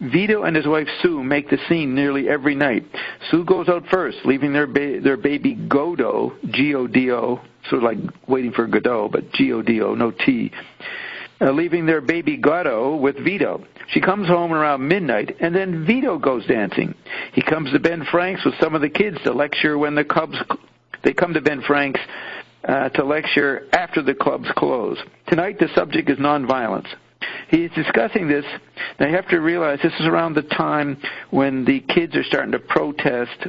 Vito and his wife Sue make the scene nearly every night. Sue goes out first, leaving their baby Godo, G-O-D-O, sort of like waiting for Godot, but G-O-D-O, no T, leaving their baby Godot with Vito. She comes home around midnight, and then Vito goes dancing. He comes to Ben Frank's with some of the kids to lecture when the clubs. They come to Ben Frank's to lecture after the clubs close. Tonight, the subject is nonviolence. He is discussing this. Now, you have to realize this is around the time when the kids are starting to protest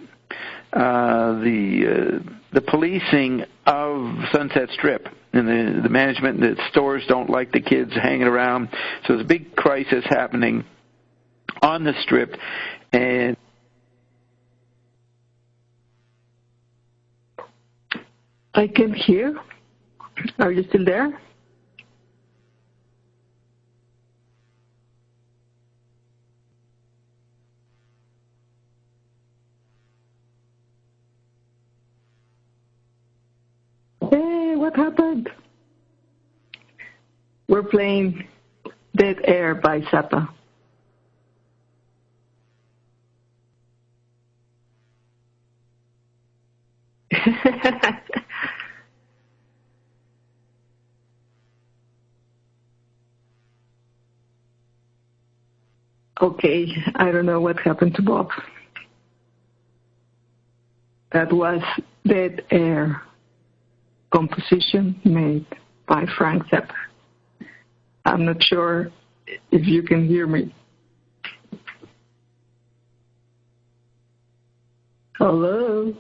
the policing of Sunset Strip. And the management and the stores don't like the kids hanging around. So there's a big crisis happening on the Strip. And I can hear. Are you still there? Hey, what happened? We're playing Dead Air by Zappa. Okay, I don't know what happened to Bob. That was Dead Air, composition made by Frank Zappa. I'm not sure if you can hear me. Hello?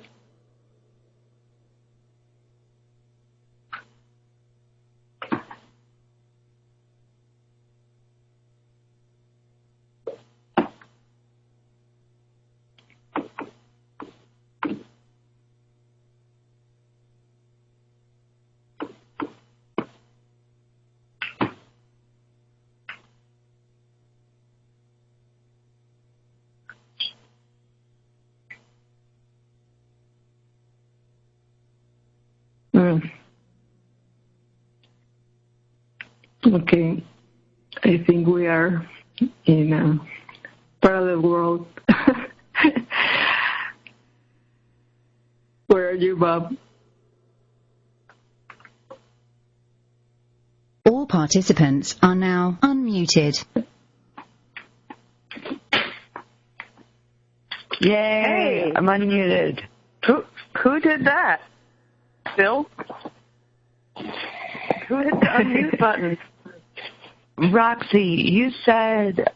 Okay, I think we are in a parallel world. Where are you, Bob? All participants are now unmuted. Yay! Hey. I'm unmuted. Who did that? Bill? Who hit the unmute button? Roxy, you said,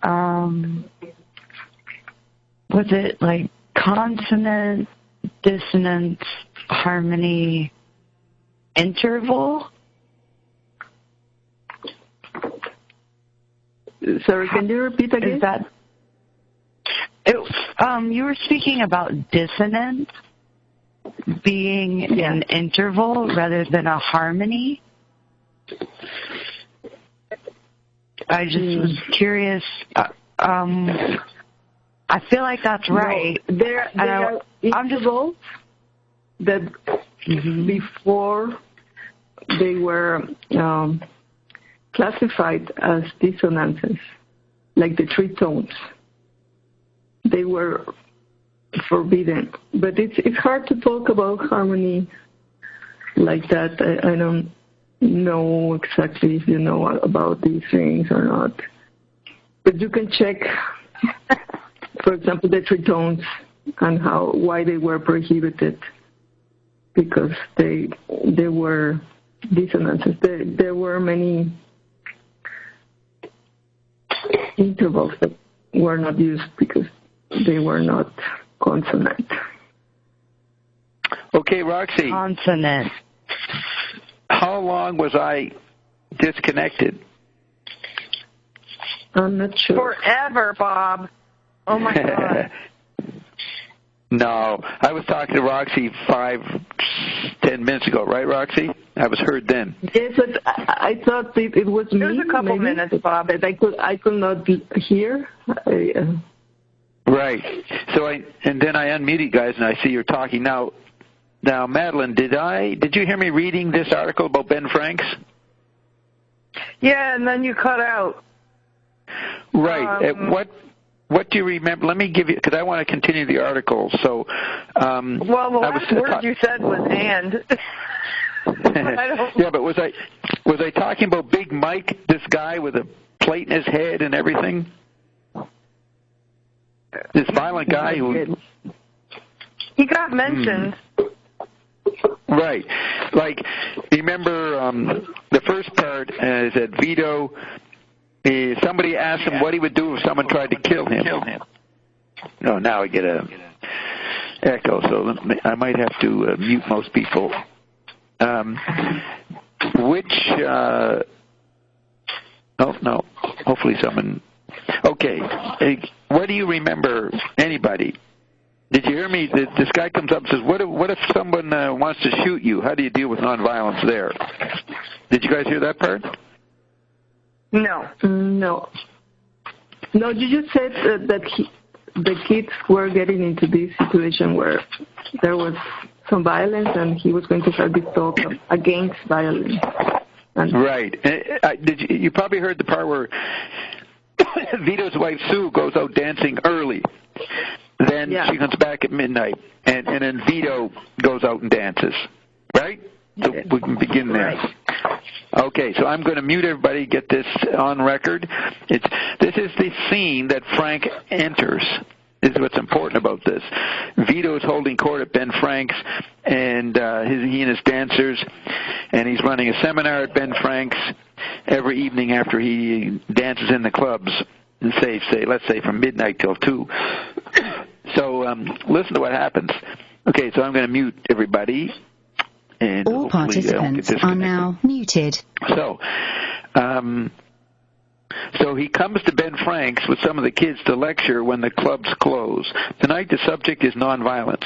was it like consonant, dissonance, harmony, interval? Sorry, can you repeat again? Is that, you were speaking about dissonance being an interval rather than a harmony. I just was curious. I feel like that's right. No, there are intervals that before they were classified as dissonances, like the three tones. They were forbidden. But it's hard to talk about harmony like that. I don't know exactly if you know about these things or not. But you can check, for example, the three tones and why they were prohibited, because they were dissonances. There were many intervals that were not used because they were not consonant. Okay, Roxy. Consonant. How long was I disconnected? I'm not sure. Forever, Bob. Oh, my God. No, I was talking to Roxy 5-10 minutes ago, right, Roxy? I was heard then. Yes, but I thought it was me. It was a couple minutes, Bob. That I could not hear. Right. So then I unmuted guys, and I see you're talking now. Now, Madeline, did you hear me reading this article about Ben Franks? Yeah, and then you cut out. Right. What do you remember? Let me give you, because I want to continue the article. So, well, the last word you said was "and." Yeah, but was I talking about Big Mike, this guy with a plate in his head and everything? This violent guy who he got mentioned. Right. Like, remember the first part is that Vito, somebody asked him what he would do if someone tried to kill him. No, now I get a echo, so I might have to mute most people. No, hopefully someone... Okay, what do you remember, anybody? Did you hear me? This guy comes up and says, what if someone wants to shoot you? How do you deal with nonviolence there? Did you guys hear that part? No. No, you just said that the kids were getting into this situation where there was some violence and he was going to start this talk against violence. Right. You probably heard the part where Vito's wife, Sue, goes out dancing early. Then she comes back at midnight, and then Vito goes out and dances, right? So we can begin there. Right. Okay, so I'm going to mute everybody, get this on record. This is the scene that Frank enters. This is what's important about this. Vito's holding court at Ben Frank's, and he and his dancers, and he's running a seminar at Ben Frank's every evening after he dances in the clubs, and let's say from midnight till 2. So listen to what happens. Okay, so I'm going to mute everybody. And all participants are now muted. So he comes to Ben Frank's with some of the kids to lecture when the clubs close. Tonight the subject is nonviolence.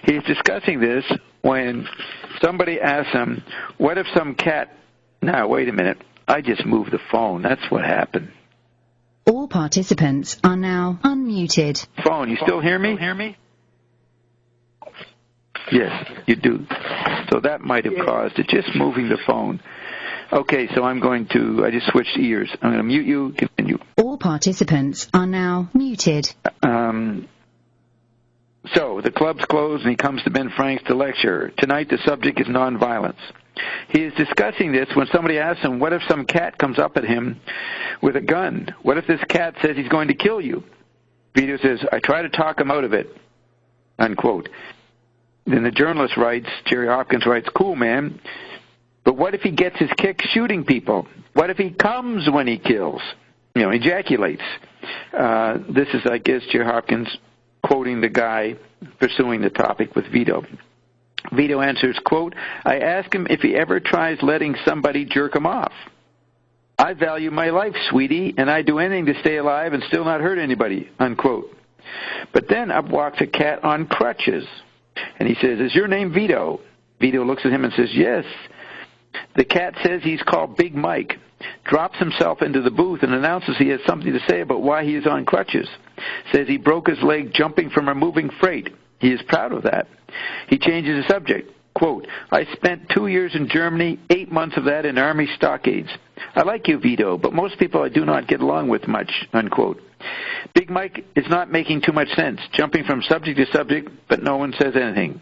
He's discussing this when somebody asks him, what if some cat... Now, wait a minute. I just moved the phone. That's what happened. All participants are now unmuted. Phone, you still hear me? Yes, you do. So that might have caused it, just moving the phone. Okay, so I just switched ears. I'm going to mute you, continue. All participants are now muted. So the club's closed and he comes to Ben Frank's to lecture. Tonight the subject is nonviolence. He is discussing this when somebody asks him, what if some cat comes up at him with a gun? What if this cat says he's going to kill you? Vito says, I try to talk him out of it, unquote. Then the journalist writes, Jerry Hopkins writes, cool, man, but what if he gets his kick shooting people? What if he comes when he kills? Ejaculates. This is, I guess, Jerry Hopkins quoting the guy pursuing the topic with Vito. Vito answers, quote, I ask him if he ever tries letting somebody jerk him off. I value my life, sweetie, and I'd do anything to stay alive and still not hurt anybody, unquote. But then up walks a cat on crutches, and he says, is your name Vito? Vito looks at him and says, yes. The cat says he's called Big Mike, drops himself into the booth and announces he has something to say about why he is on crutches. Says he broke his leg jumping from a moving freight. He is proud of that. He changes the subject. Quote, I spent 2 years in Germany, 8 months of that in Army stockades. I like you, Vito, but most people I do not get along with much, unquote. Big Mike is not making too much sense, jumping from subject to subject, but no one says anything.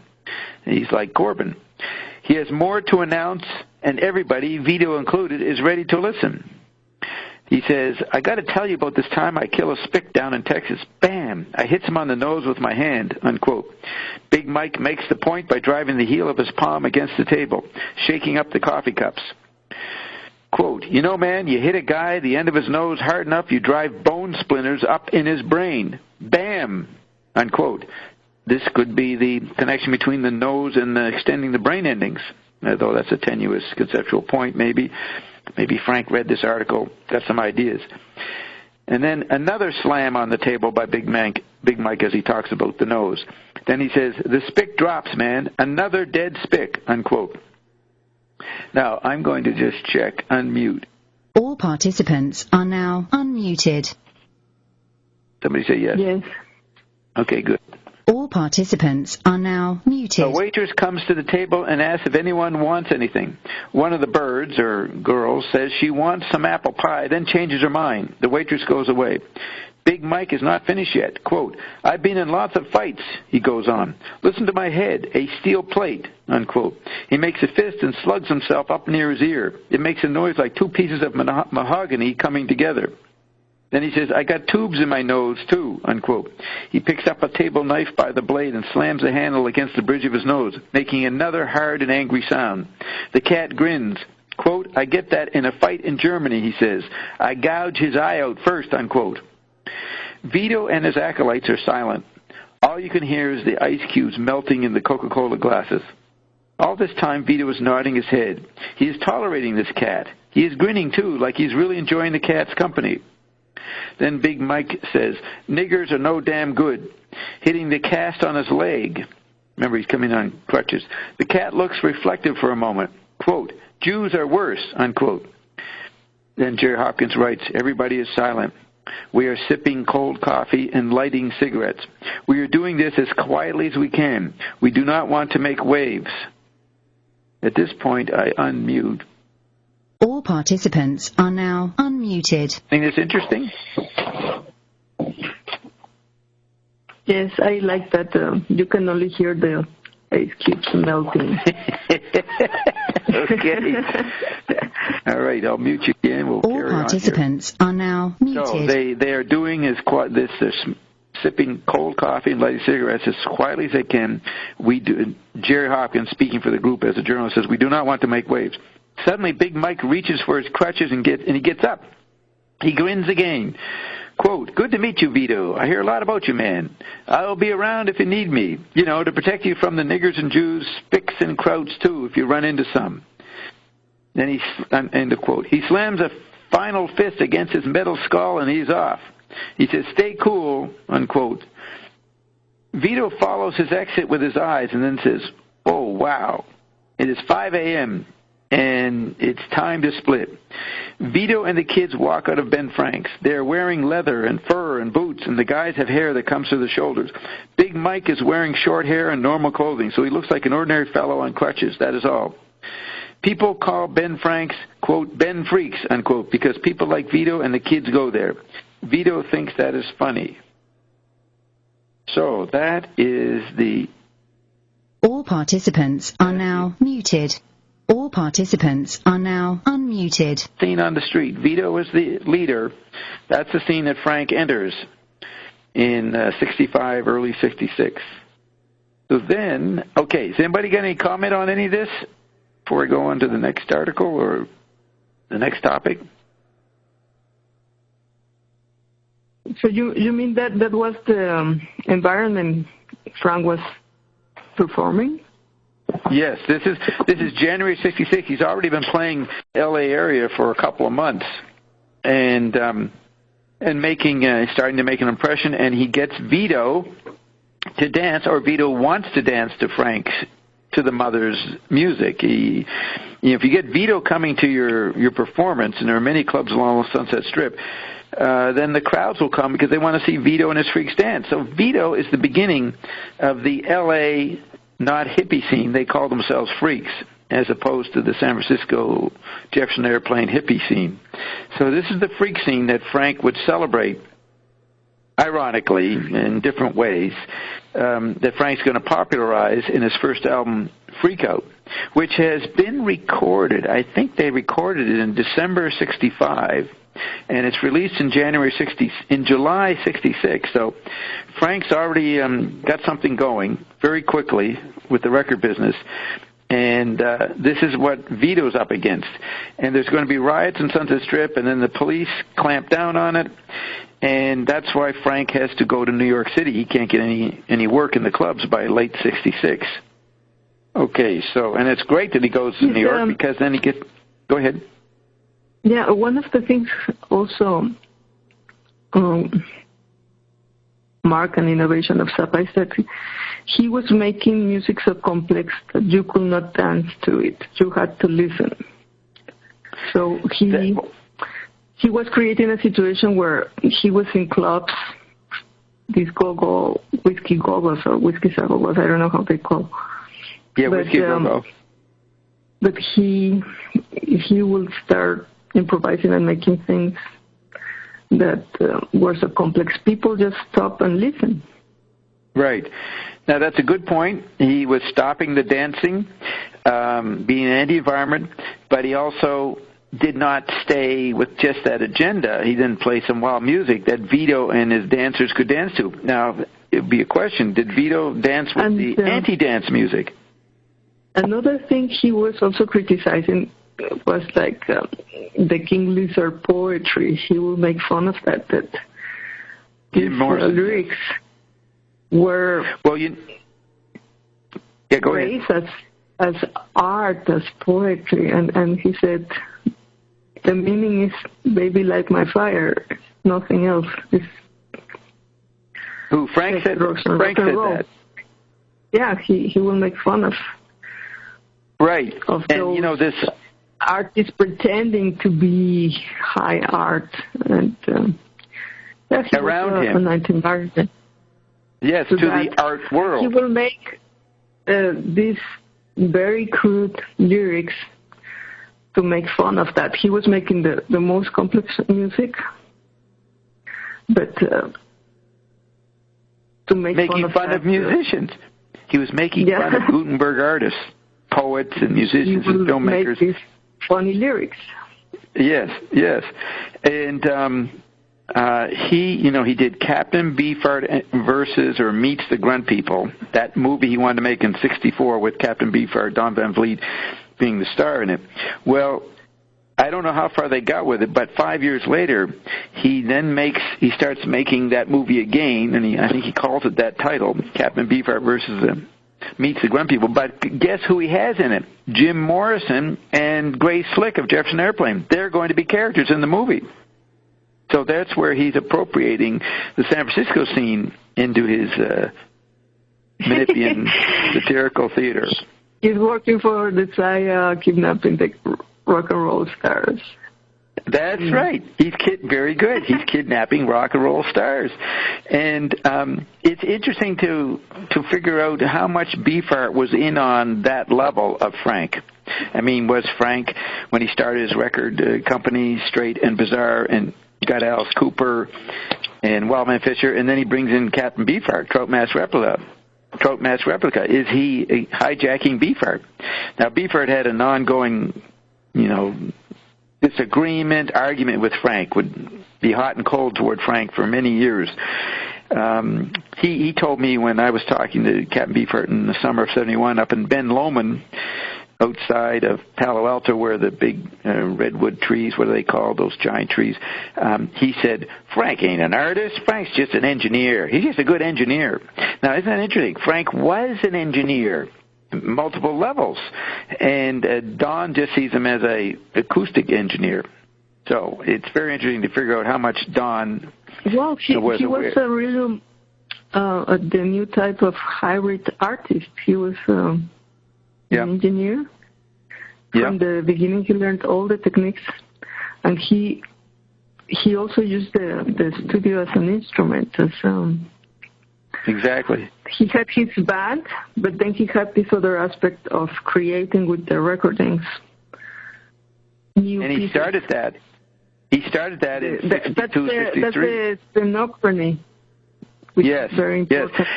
He's like Corbin. He has more to announce, and everybody, Vito included, is ready to listen. He says, I got to tell you about this time I kill a spick down in Texas. Bam! I hits him on the nose with my hand, unquote. Big Mike makes the point by driving the heel of his palm against the table, shaking up the coffee cups. Quote, man, you hit a guy, the end of his nose hard enough, you drive bone splinters up in his brain. Bam! Unquote. This could be the connection between the nose and extending the brain endings, though that's a tenuous conceptual point, maybe. Maybe Frank read this article, got some ideas. And then another slam on the table by Big Mike as he talks about the nose. Then he says, the spick drops, man. Another dead spick, unquote. Now, I'm going to just check, unmute. All participants are now unmuted. Somebody say yes. Yes. Okay, good. All participants are now muted. A waitress comes to the table and asks if anyone wants anything. One of the birds, or girls, says she wants some apple pie, then changes her mind. The waitress goes away. Big Mike is not finished yet. Quote, I've been in lots of fights, he goes on. Listen to my head, a steel plate, unquote. He makes a fist and slugs himself up near his ear. It makes a noise like two pieces of mahogany coming together. Then he says, I got tubes in my nose, too, unquote. He picks up a table knife by the blade and slams the handle against the bridge of his nose, making another hard and angry sound. The cat grins. Quote, I get that in a fight in Germany, he says. I gouge his eye out first, unquote. Vito and his acolytes are silent. All you can hear is the ice cubes melting in the Coca-Cola glasses. All this time, Vito is nodding his head. He is tolerating this cat. He is grinning, too, like he's really enjoying the cat's company. Then Big Mike says, niggers are no damn good, hitting the cast on his leg. Remember, he's coming on crutches. The cat looks reflective for a moment. Quote, Jews are worse, unquote. Then Jerry Hopkins writes, everybody is silent. We are sipping cold coffee and lighting cigarettes. We are doing this as quietly as we can. We do not want to make waves. At this point, I unmute. All participants are now unmuted. Think this interesting? Yes, I like that. You can only hear the ice cubes melting. Okay. All right, I'll mute you again. We'll All carry on participants are now muted. So they are doing this. They're sipping cold coffee and lighting cigarettes as quietly as they can. We do. Jerry Hopkins, speaking for the group as a journalist, says we do not want to make waves. Suddenly, Big Mike reaches for his crutches and he gets up. He grins again. Quote, good to meet you, Vito. I hear a lot about you, man. I'll be around if you need me, to protect you from the niggers and Jews, spicks and krauts, too, if you run into some. Then end of quote. He slams a final fist against his metal skull and he's off. He says, stay cool, unquote. Vito follows his exit with his eyes and then says, oh, wow. It is 5 a.m., and it's time to split. Vito and the kids walk out of Ben Frank's. They're wearing leather and fur and boots, and the guys have hair that comes to the shoulders. Big Mike is wearing short hair and normal clothing, so he looks like an ordinary fellow on crutches. That is all. People call Ben Frank's, quote, Ben Freaks, unquote, because people like Vito and the kids go there. Vito thinks that is funny. So that is the... All participants are now muted. All participants are now unmuted. Scene on the street. Vito is the leader. That's the scene that Frank enters in 65, early 66. So then, okay, has anybody got any comment on any of this before we go on to the next article or the next topic? So you mean that was the environment Frank was performing? Yes, this is January 66. He's already been playing L.A. area for a couple of months, and starting to make an impression. And he gets Vito to dance, or Vito wants to dance to the mother's music. If you get Vito coming to your performance, and there are many clubs along the Sunset Strip, then the crowds will come because they want to see Vito and his freaks dance. So Vito is the beginning of the L.A. not hippie scene. They call themselves freaks, as opposed to the San Francisco Jefferson Airplane hippie scene. So this is the freak scene that Frank would celebrate, ironically, in different ways, that Frank's going to popularize in his first album, Freak Out, which has been recorded. I think they recorded it in December 65, and it's released in July 66. So Frank's already got something going very quickly with the record business, and this is what Vito's up against. And there's going to be riots in Sunset Strip, and then the police clamp down on it, and that's why Frank has to go to New York City. He can't get any work in the clubs by late 66. Okay, so, and it's great that he goes to New York because then he gets, go ahead. Yeah, one of the things also mark an innovation of Zappa is that he was making music so complex that you could not dance to it. You had to listen. So he was creating a situation where he was in clubs these whiskey go-gos or whiskey go-gos. I don't know how they call. Yeah, whiskey go-go. But he will start improvising and making things that were so complex. People just stop and listen. Right. Now, that's a good point. He was stopping the dancing, being an anti-environment, but he also did not stay with just that agenda. He didn't play some wild music that Vito and his dancers could dance to. Now, it would be a question, did Vito dance with the anti-dance music? Another thing he was also criticizing was like the King Lizard poetry. He will make fun of that these lyrics were praised as art, as poetry, and he said the meaning is "baby light my fire," nothing else. Who Frank said? Frank said that. Yeah, he will make fun of. Right, of and those this artists pretending to be high art, and around him, a nice environment. Yes, to the art world. He will make these very crude lyrics to make fun of that. He was making the most complex music, but to make fun of musicians. He was making fun of Gutenberg artists, poets and musicians and filmmakers. Make these funny lyrics. Yes, and he did Captain Beefheart versus or Meets the Grunt People, that movie he wanted to make in '64 with Captain Beefheart, Don Van Vliet being the star in it. Well, I don't know how far they got with it, but 5 years later, he starts making that movie again, and I think he calls it that title, Captain Beefheart versus Meets the Grunt People. But guess who he has in it? Jim Morrison and Grace Slick of Jefferson Airplane. They're going to be characters in the movie. So that's where he's appropriating the San Francisco scene into his Menippean satirical theater. He's working for the CIA, kidnapping the rock and roll stars. That's right. He's very good. He's kidnapping rock and roll stars. And it's interesting to figure out how much Beefheart was in on that level of Frank. I mean, was Frank, when he started his record company, Straight and Bizarre, and got Alice Cooper and Wildman Fisher, and then he brings in Captain Beefheart, Trout Mask Replica. Is he hijacking Beefheart? Now, Beefheart had an ongoing, disagreement, argument with Frank, would be hot and cold toward Frank for many years. He told me when I was talking to Captain Beefheart in the summer of '71 up in Ben Lomond, outside of Palo Alto, where the big redwood trees, what are they called, those giant trees, he said, Frank ain't an artist, Frank's just an engineer. He's just a good engineer. Now, isn't that interesting? Frank was an engineer, multiple levels, and Don just sees him as a acoustic engineer. So it's very interesting to figure out how much Don was he was a real, the new type of hybrid artist. He was an engineer. From the beginning, he learned all the techniques, and he also used the studio as an instrument. Exactly. He had his band, but then he had this other aspect of creating with the recordings. He started that. He started that in 62, 63. That's the stenography, which is very important. Yes.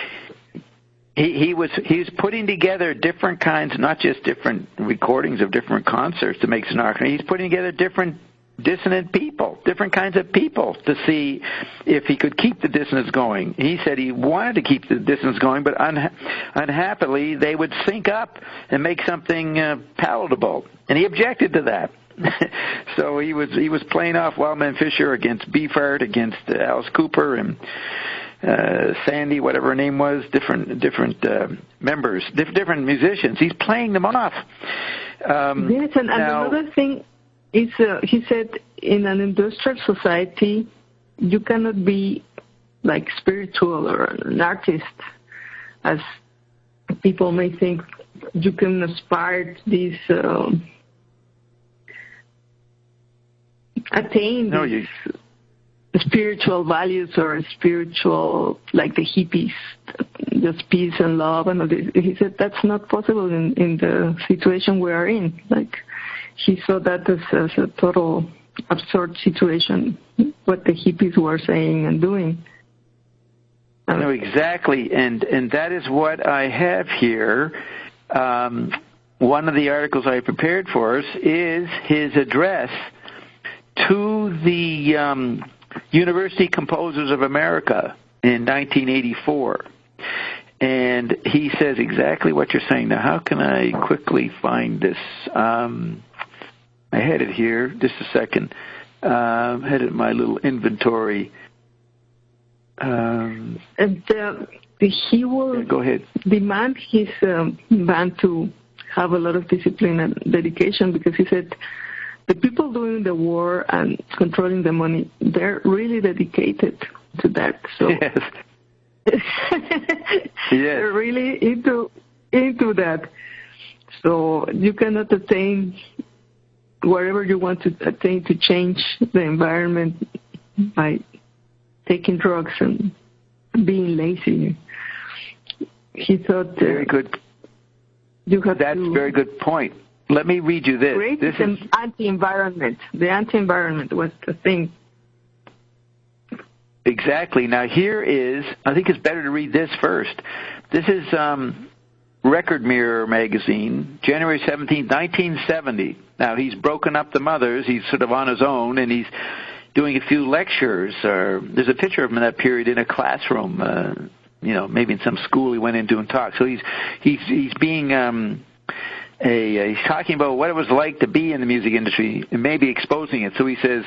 He was putting together different kinds, not just different recordings of different concerts to make stenography. He's putting together different dissonant people, different kinds of people, to see if he could keep the dissonance going. He said he wanted to keep the dissonance going, but unhappily they would sync up and make something palatable, and he objected to that. So he was playing off Wildman Fisher against Beefheart, against Alice Cooper and Sandy, whatever her name was, different members, different musicians. He's playing them off. Yes, and another thing is, he said, in an industrial society, you cannot be like spiritual or an artist, as people may think. You can aspire to these, attain spiritual values or spiritual, like the hippies, just peace and love and all this. He said that's not possible in the situation we are in. Like, he saw that as a total absurd situation, what the hippies were saying and doing. No, exactly, and that is what I have here. One of the articles I prepared for us is his address to the University Composers of America in 1984. And he says exactly what you're saying. Now, how can I quickly find this? I had it here. Just a second. I had it in my little inventory. He will go ahead. demand his band to have a lot of discipline and dedication, because he said the people doing the war and controlling the money, they're really dedicated to that. So yes. They're really into that. So you cannot attain whatever you want to attain to change the environment by taking drugs and being lazy. He thought very good. That's a very good point. Let me read you this. This is anti-environment. The anti-environment was the thing. Exactly. Now here is, I think it's better to read this first. This is Record Mirror magazine, January 17, 1970. Now he's broken up the mothers. He's sort of on his own, and he's doing a few lectures. There's a picture of him in that period in a classroom, maybe in some school he went into and talked. So he's being he's talking about what it was like to be in the music industry and maybe exposing it. So he says,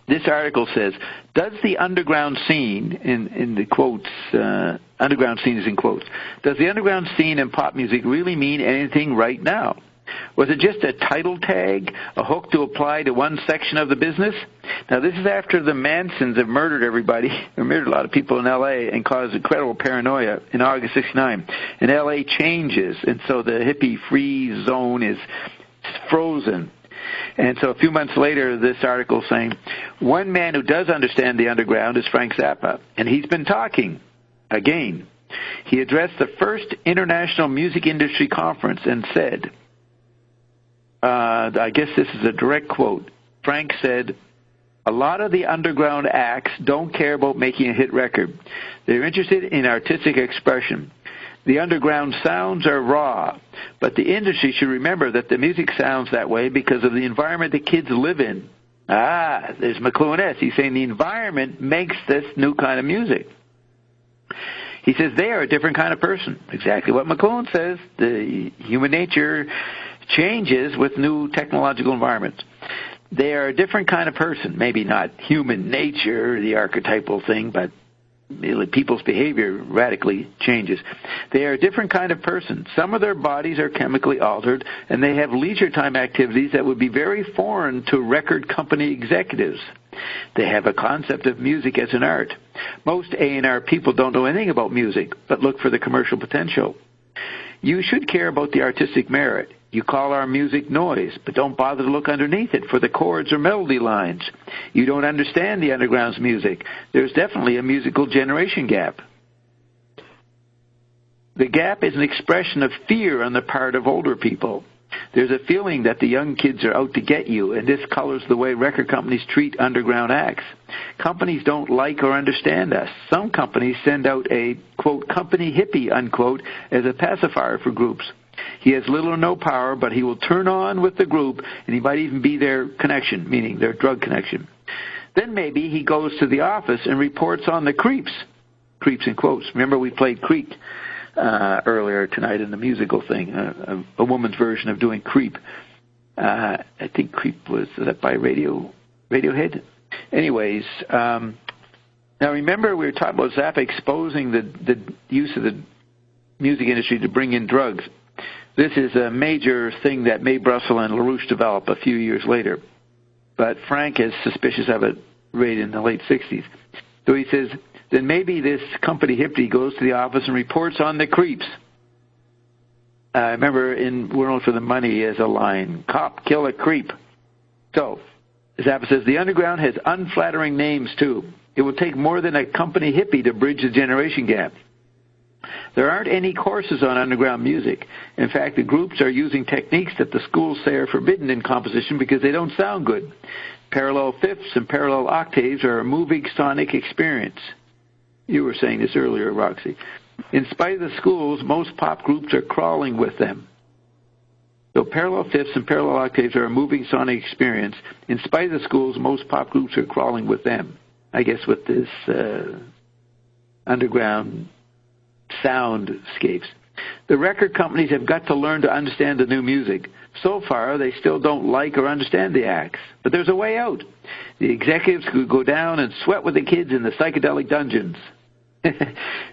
this article says, does the underground scene, in the quotes, underground scene is in quotes, does the underground scene in pop music really mean anything right now? Was it just a title tag, a hook to apply to one section of the business? Now, this is after the Mansons have murdered everybody, or murdered a lot of people in L.A. and caused incredible paranoia in August 69. And L.A. changes, and so the hippie-free zone is frozen. And so a few months later, this article saying, one man who does understand the underground is Frank Zappa, and he's been talking again. He addressed the first International Music Industry Conference and said, I guess this is a direct quote. Frank said, a lot of the underground acts don't care about making a hit record. They're interested in artistic expression. The underground sounds are raw, but the industry should remember that the music sounds that way because of the environment the kids live in. There's McLuhan S. He's saying the environment makes this new kind of music. He says they are a different kind of person. Exactly what McLuhan says. The human nature changes with new technological environments. They are a different kind of person. Maybe not human nature, the archetypal thing, but people's behavior radically changes. They are a different kind of person. Some of their bodies are chemically altered, and they have leisure time activities that would be very foreign to record company executives. They have a concept of music as an art. Most A&R people don't know anything about music, but look for the commercial potential. You should care about the artistic merit. You call our music noise, but don't bother to look underneath it for the chords or melody lines. You don't understand the underground's music. There's definitely a musical generation gap. The gap is an expression of fear on the part of older people. There's a feeling that the young kids are out to get you, and this colors the way record companies treat underground acts. Companies don't like or understand us. Some companies send out a, quote, company hippie, unquote, as a pacifier for groups. He has little or no power, but he will turn on with the group, and he might even be their connection, meaning their drug connection. Then maybe he goes to the office and reports on the creeps. Creeps in quotes. Remember we played Creep earlier tonight in the musical thing, a woman's version of doing Creep. I think Creep was that by Radiohead? Anyways, now remember we were talking about Zappa exposing the use of the music industry to bring in drugs. This is a major thing that Mae Brussel and LaRouche developed a few years later. But Frank is suspicious of it right in the late 60s. So he says, then maybe this company hippie goes to the office and reports on the creeps. I remember in We're Known for the Money as a line, cop, kill a creep. So Zappa says, the underground has unflattering names, too. It will take more than a company hippie to bridge the generation gap. There aren't any courses on underground music. In fact, the groups are using techniques that the schools say are forbidden in composition because they don't sound good. Parallel fifths and parallel octaves are a moving sonic experience. You were saying this earlier, Roxy. In spite of the schools, most pop groups are crawling with them. So parallel fifths and parallel octaves are a moving sonic experience. In spite of the schools, most pop groups are crawling with them. I guess with this underground soundscapes. The record companies have got to learn to understand the new music. So far, they still don't like or understand the acts. But there's a way out. The executives could go down and sweat with the kids in the psychedelic dungeons.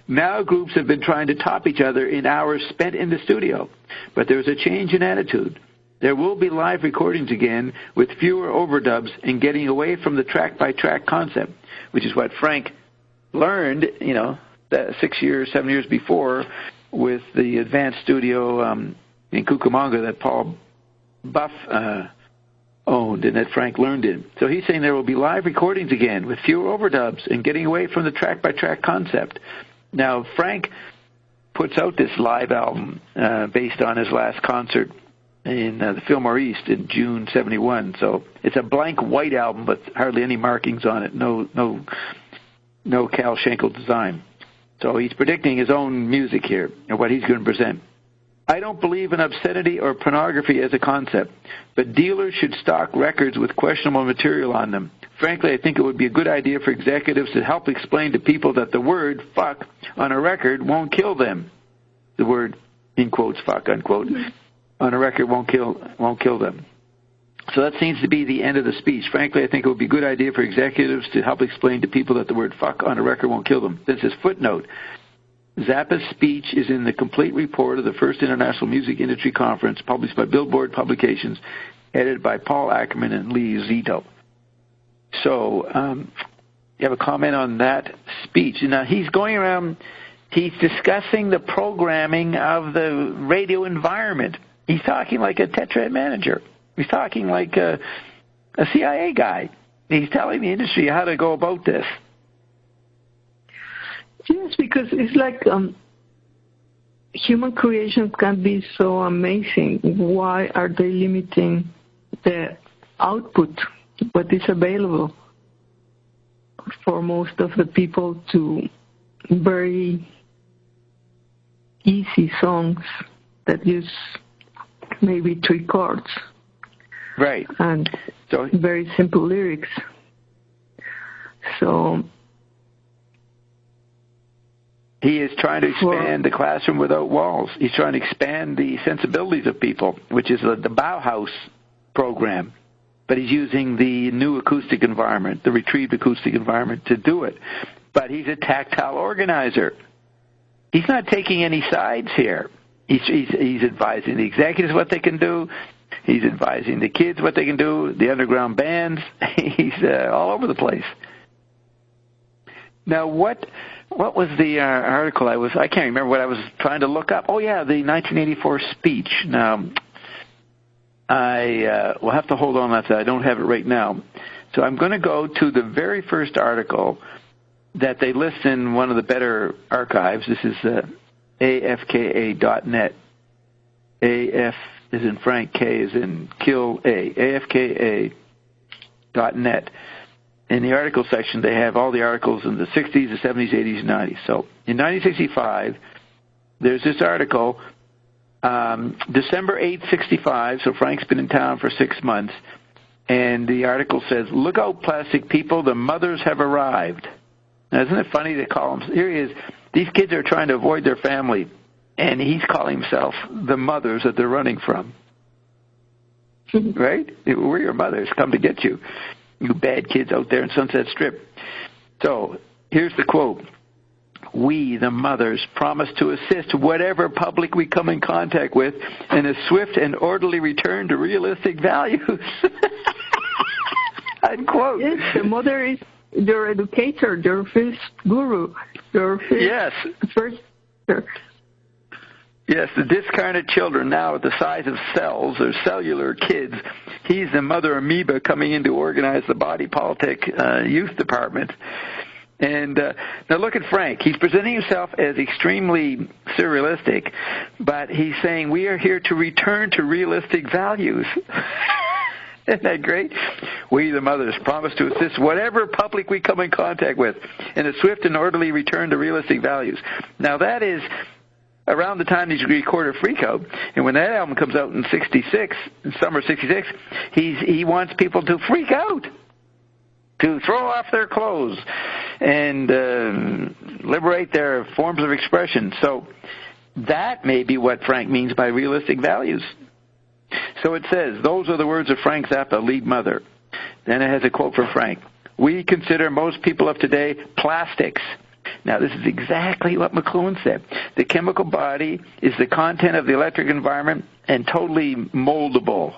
Now groups have been trying to top each other in hours spent in the studio. But there's a change in attitude. There will be live recordings again with fewer overdubs and getting away from the track-by-track concept, which is what Frank learned, 7 years before with the advanced studio in Cucamonga that Paul Buff owned and that Frank learned in. So he's saying there will be live recordings again with fewer overdubs and getting away from the track-by-track concept. Now, Frank puts out this live album based on his last concert in the Fillmore East in June 71. So it's a blank white album, but hardly any markings on it. No Cal Schenkel design. So he's predicting his own music here and what he's going to present. I don't believe in obscenity or pornography as a concept, but dealers should stock records with questionable material on them. Frankly, I think it would be a good idea for executives to help explain to people that the word fuck on a record won't kill them. The word, in quotes, fuck, unquote, on a record won't kill them. So that seems to be the end of the speech. Frankly, I think it would be a good idea for executives to help explain to people that the word fuck on a record won't kill them. This is footnote. Zappa's speech is in the complete report of the First International Music Industry Conference, published by Billboard Publications, edited by Paul Ackerman and Lee Zito. So, you have a comment on that speech? Now, he's going around, he's discussing the programming of the radio environment. He's talking like a Tetrad manager. He's talking like a CIA guy. He's telling the industry how to go about this. Yes, because it's like human creations can be so amazing. Why are they limiting the output, what is available for most of the people, to very easy songs that use maybe 3 chords? Right. And so very simple lyrics. So he is trying to expand the classroom without walls. He's trying to expand the sensibilities of people, which is the Bauhaus program. But he's using the new acoustic environment, the retrieved acoustic environment, to do it. But he's a tactile organizer. He's not taking any sides here. He's advising the executives what they can do. He's advising the kids what they can do, the underground bands. He's all over the place. Now, what was the article I can't remember what I was trying to look up. Oh, yeah, the 1984 speech. Now, I will have to hold on to that. I don't have it right now. So I'm going to go to the very first article that they list in one of the better archives. This is afka.net. AF is in Frank, K is in kill A. afka.net. In the article section, they have all the articles in the 60s, the 70s, 80s, and 90s. So in 1965, there's this article, December 8th, 65, so Frank's been in town for 6 months, and the article says, "Look out, plastic people, the mothers have arrived." Now, isn't it funny they call him? Here he is. These kids are trying to avoid their family, and he's calling himself the mothers that they're running from. Right? We're your mothers. Come to get you. You bad kids out there in Sunset Strip. So here's the quote. "We, the mothers, promise to assist whatever public we come in contact with in a swift and orderly return to realistic values." Unquote. Yes, the mother is your educator, your first guru, your first... Yes. First... Yes, the discarnate children now at the size of cells, or cellular kids. He's the mother amoeba coming in to organize the body politic youth department. And now look at Frank. He's presenting himself as extremely surrealistic, but he's saying we are here to return to realistic values. Isn't that great? We, the mothers, promise to assist whatever public we come in contact with in a swift and orderly return to realistic values. Now that is around the time he's recorded Freakout, and when that album comes out in '66, in summer '66, he wants people to freak out, to throw off their clothes and liberate their forms of expression. So that may be what Frank means by realistic values. So it says, those are the words of Frank Zappa, lead mother. Then it has a quote from Frank. We consider most people of today plastics. Now, this is exactly what McLuhan said. The chemical body is the content of the electric environment and totally moldable,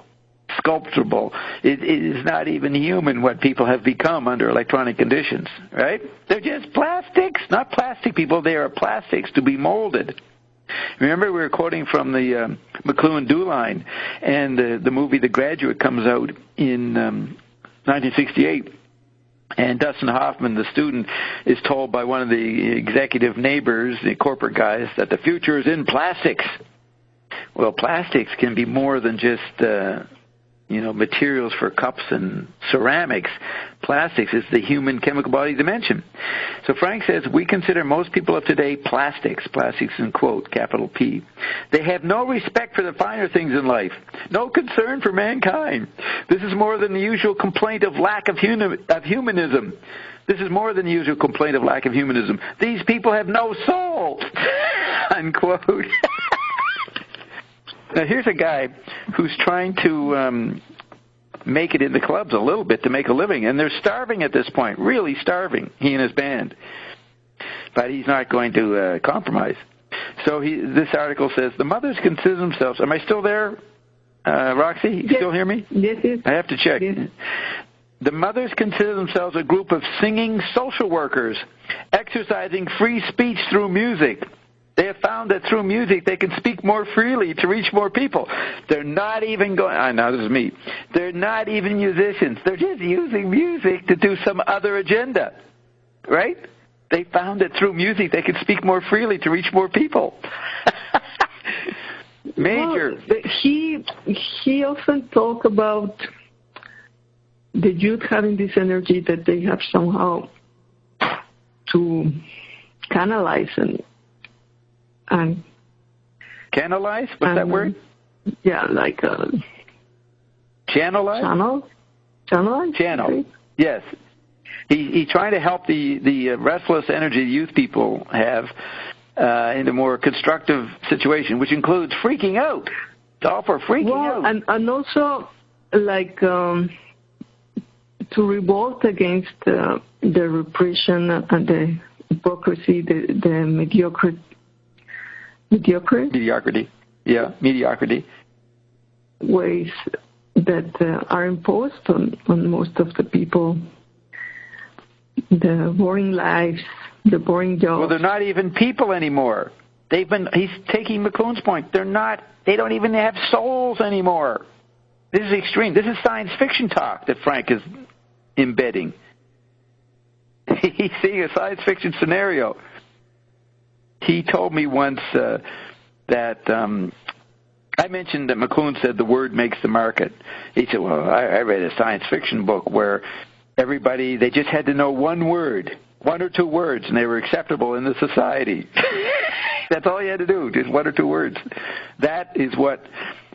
sculpturable. It is not even human what people have become under electronic conditions, right? They're just plastics, not plastic people. They are plastics to be molded. Remember, we were quoting from the McLuhan Do line, and the movie The Graduate comes out in 1968. And Dustin Hoffman, the student, is told by one of the executive neighbors, the corporate guys, that the future is in plastics. Well, plastics can be more than just, materials for cups and ceramics. Plastics is the human chemical body dimension. So Frank says, we consider most people of today plastics in quote, capital P. They have no respect for the finer things in life, no concern for mankind. This is more than the usual complaint of lack of humanism. This is more than the usual complaint of lack of humanism. These people have no soul, unquote. Now, here's a guy who's trying to make it in the clubs a little bit to make a living, and they're starving at this point, really starving, he and his band. But he's not going to compromise. So this article says, the mothers consider themselves, am I still there, Roxy? You yes. Still hear me? Yes, yes. I have to check. Yes. The mothers consider themselves a group of singing social workers, exercising free speech through music. They have found that through music they can speak more freely to reach more people. They're not even going, now this is me, they're not even musicians. They're just using music to do some other agenda, right? They found that through music they can speak more freely to reach more people. Major. Well, he often talk about the youth having this energy that they have somehow to canalize and canalize? What's that word? Yeah, like channelize? Channelize? Channel. Right? Yes. He's trying to help the restless energy youth people have in a more constructive situation, which includes freaking out. It's all for freaking out. And also, like, to revolt against the repression and the hypocrisy, the mediocrity. Yeah, mediocrity. Ways that are imposed on most of the people. The boring lives, the boring jobs. Well, they're not even people anymore. He's taking McLuhan's point. They don't even have souls anymore. This is extreme. This is science fiction talk that Frank is embedding. He's seeing a science fiction scenario. He told me once that I mentioned that McLuhan said the word makes the market. He said, well, I read a science fiction book where they just had to know one word, one or two words, and they were acceptable in the society. That's all you had to do, just one or two words. That is what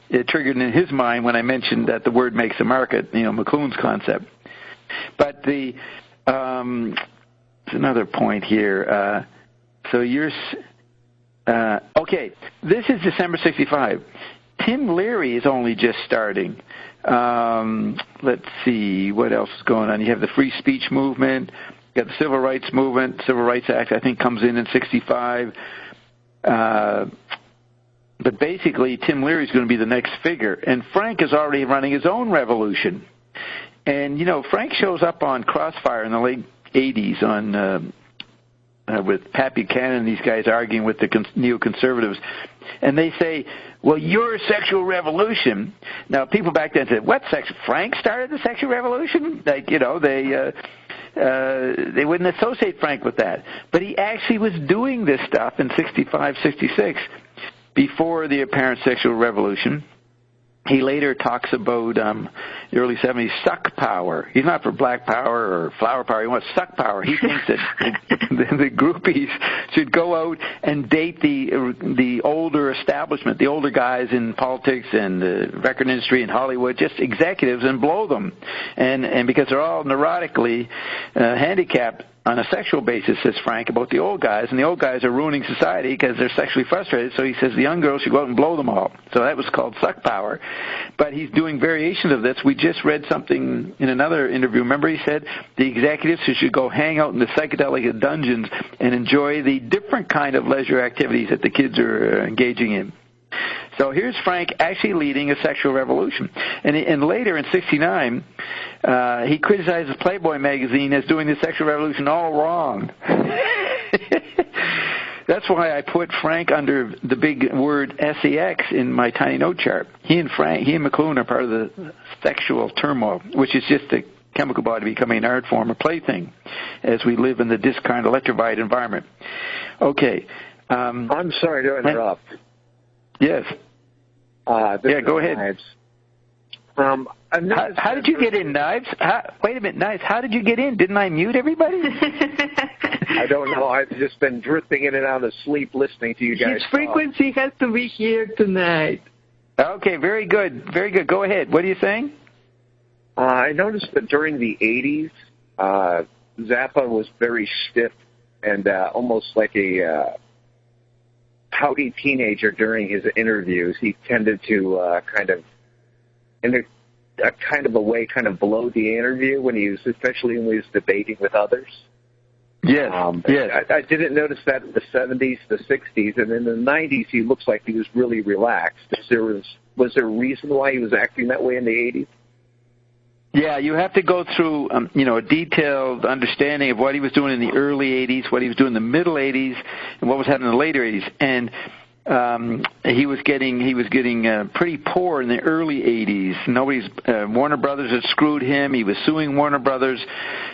it triggered in his mind when I mentioned that the word makes the market, McLuhan's concept. But there's another point here. So okay, this is December 65. Tim Leary is only just starting. Let's see, what else is going on? You have the free speech movement, you got the Civil Rights Movement, Civil Rights Act, I think, comes in 65. But basically, Tim Leary is going to be the next figure. And Frank is already running his own revolution. And, Frank shows up on Crossfire in the late 80s on with Pat Buchanan and these guys arguing with the neoconservatives, and they say, well, your sexual revolution. Now, people back then said, what sex? Frank started the sexual revolution? Like, they wouldn't associate Frank with that. But he actually was doing this stuff in 65, 66 before the apparent sexual revolution. He later talks about the early 70s suck power. He's not for black power or flower power. He wants suck power. He thinks that the groupies should go out and date the older establishment, the older guys in politics and the record industry and Hollywood, just executives, and blow them. And because they're all neurotically handicapped on a sexual basis, says Frank, about the old guys, and the old guys are ruining society because they're sexually frustrated, so he says the young girls should go out and blow them all. So that was called suck power. But he's doing variations of this. We just read something in another interview. Remember, he said the executives who should go hang out in the psychedelic dungeons and enjoy the different kind of leisure activities that the kids are engaging in. So here's Frank actually leading a sexual revolution. And later in 69, he criticizes Playboy magazine as doing the sexual revolution all wrong. That's why I put Frank under the big word sex in my tiny note chart. He and McLuhan are part of the sexual turmoil, which is just the chemical body becoming an art form or plaything as we live in the discarnate electrified environment. Okay. I'm sorry to interrupt. Yes. Go ahead. Knives. How did you get in, Knives? Wait a minute, Knives. How did you get in? Didn't I mute everybody? I don't know. I've just been drifting in and out of sleep listening to you guys. His frequency has to be here tonight. Okay, very good. Very good. Go ahead. What are you saying? I noticed that during the 80s, Zappa was very stiff and almost like a pouty teenager during his interviews. He tended to in a kind of a way, blow the interview especially when he was debating with others. Yes. Yes. I didn't notice that in the 70s, the 60s, and in the 90s he looks like he was really relaxed. Was there a reason why he was acting that way in the 80s? Yeah, you have to go through, a detailed understanding of what he was doing in the early 80s, what he was doing in the middle 80s, and what was happening in the later 80s. And he was getting pretty poor in the early 80s. Warner Brothers had screwed him. He was suing Warner Brothers.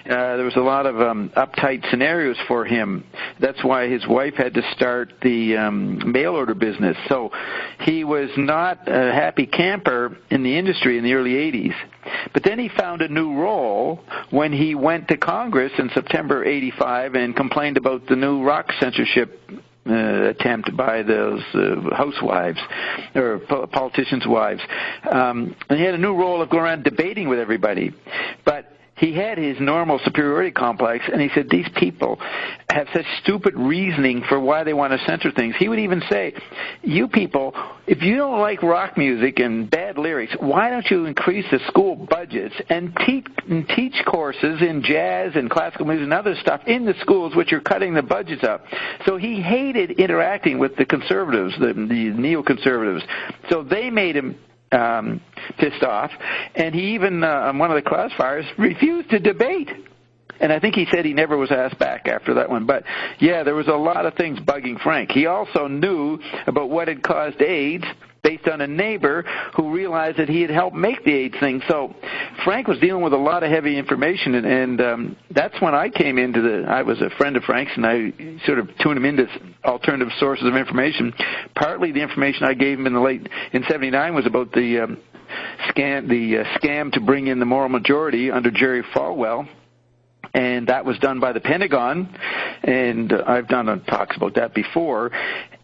There was a lot of uptight scenarios for him. That's why his wife had to start the mail order business. So he was not a happy camper in the industry in the early 80s. But then he found a new role when he went to Congress in September 85 and complained about the new rock censorship attempt by those housewives or politicians' wives. And he had a new role of going around debating with everybody. But he had his normal superiority complex, and he said, these people have such stupid reasoning for why they want to censor things. He would even say, you people, if you don't like rock music and bad lyrics, why don't you increase the school budgets and teach courses in jazz and classical music and other stuff in the schools, which are cutting the budgets up. So he hated interacting with the conservatives, the neoconservatives. So they made him pissed off, and he even, on one of the crossfires, refused to debate. And I think he said he never was asked back after that one. But, yeah, there was a lot of things bugging Frank. He also knew about what had caused AIDS based on a neighbor who realized that he had helped make the AIDS thing. So Frank was dealing with a lot of heavy information, and that's when I came into I was a friend of Frank's, and I sort of tuned him into alternative sources of information. Partly the information I gave him in 79 was about the scam to bring in the moral majority under Jerry Falwell. And that was done by the Pentagon, and I've done talks about that before.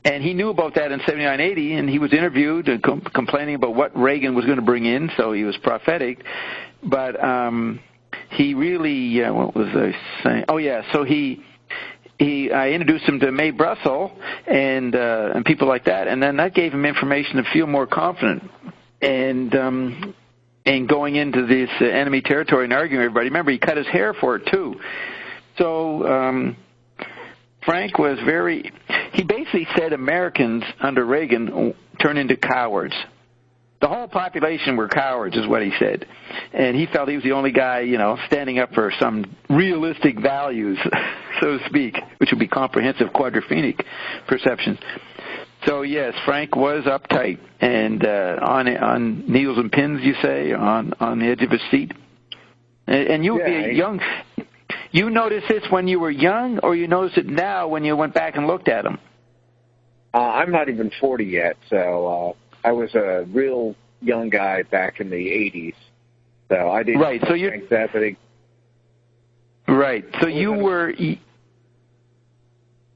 And he knew about that in 79, 80, and he was interviewed and complaining about what Reagan was going to bring in, so he was prophetic. But he really, what was I saying? Oh, yeah, so I introduced him to Mae Brussel and people like that, and then that gave him information to feel more confident. And going into this enemy territory and arguing with everybody. Remember, he cut his hair for it, too. So Frank was he basically said Americans under Reagan turned into cowards. The whole population were cowards, is what he said. And he felt he was the only guy, standing up for some realistic values. so to speak, which would be comprehensive quadraphenic perceptions. So yes, Frank was uptight and on needles and pins, you say, on the edge of his seat. And you would be young. You noticed this when you were young, or you noticed it now when you went back and looked at him? I'm not even 40 yet, so I was a real young guy back in the 80s. So I didn't think that. Right. So you were.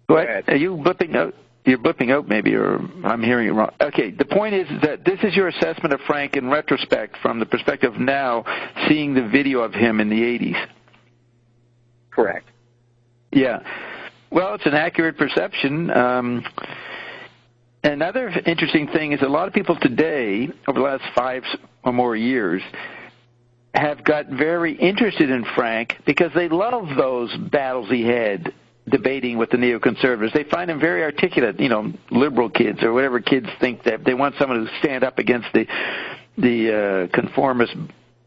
Go ahead. Are you blipping out? You're blipping out, maybe, or I'm hearing it wrong. Okay. The point is that this is your assessment of Frank in retrospect, from the perspective of now, seeing the video of him in the 80s. Correct. Yeah. Well, it's an accurate perception. Another interesting thing is a lot of people today, over the last 5 or more years, have got very interested in Frank because they love those battles he had debating with the neoconservatives. They find him very articulate, liberal kids or whatever kids think that they want someone to stand up against the conformist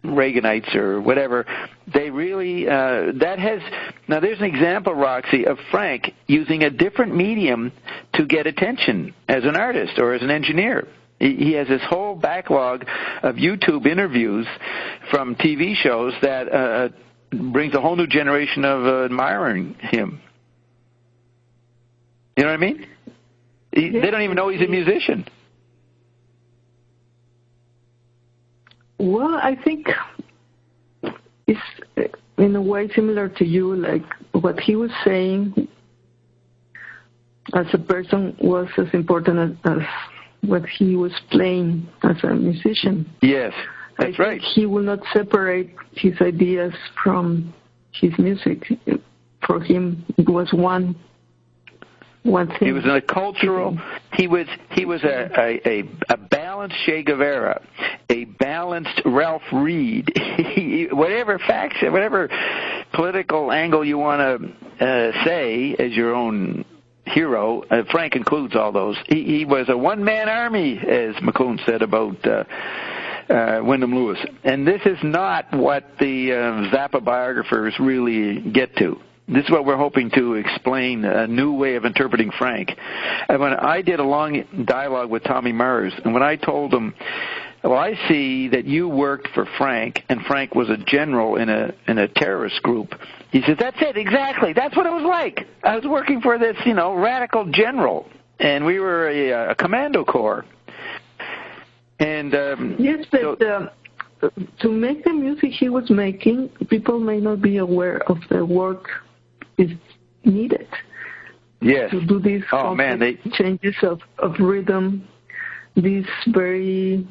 Reaganites or whatever. They really, now there's an example, Roxy, of Frank using a different medium to get attention as an artist or as an engineer. He has this whole backlog of YouTube interviews from TV shows that brings a whole new generation of admiring him. You know what I mean? They don't even know he's a musician. Well, I think it's in a way similar to you, like what he was saying as a person was as important as what he was playing as a musician. Yes, that's right. He will not separate his ideas from his music. For him, it was one thing. He was a cultural. He was a balanced Che Guevara, a balanced Ralph Reed. Whatever faction, whatever political angle you want to say as your own hero, Frank includes all those. He was a one-man army, as McLuhan said about Wyndham Lewis. And this is not what the Zappa biographers really get to. This is what we're hoping to explain, a new way of interpreting Frank. And when I did a long dialogue with Tommy Mars, and when I told him, well, I see that you worked for Frank, and Frank was a general in a terrorist group. He said, that's it, exactly. That's what it was like. I was working for this, radical general, and we were a commando corps. And yes, but to make the music he was making, people may not be aware of the work is needed. Yes. To do these changes of rhythm, these very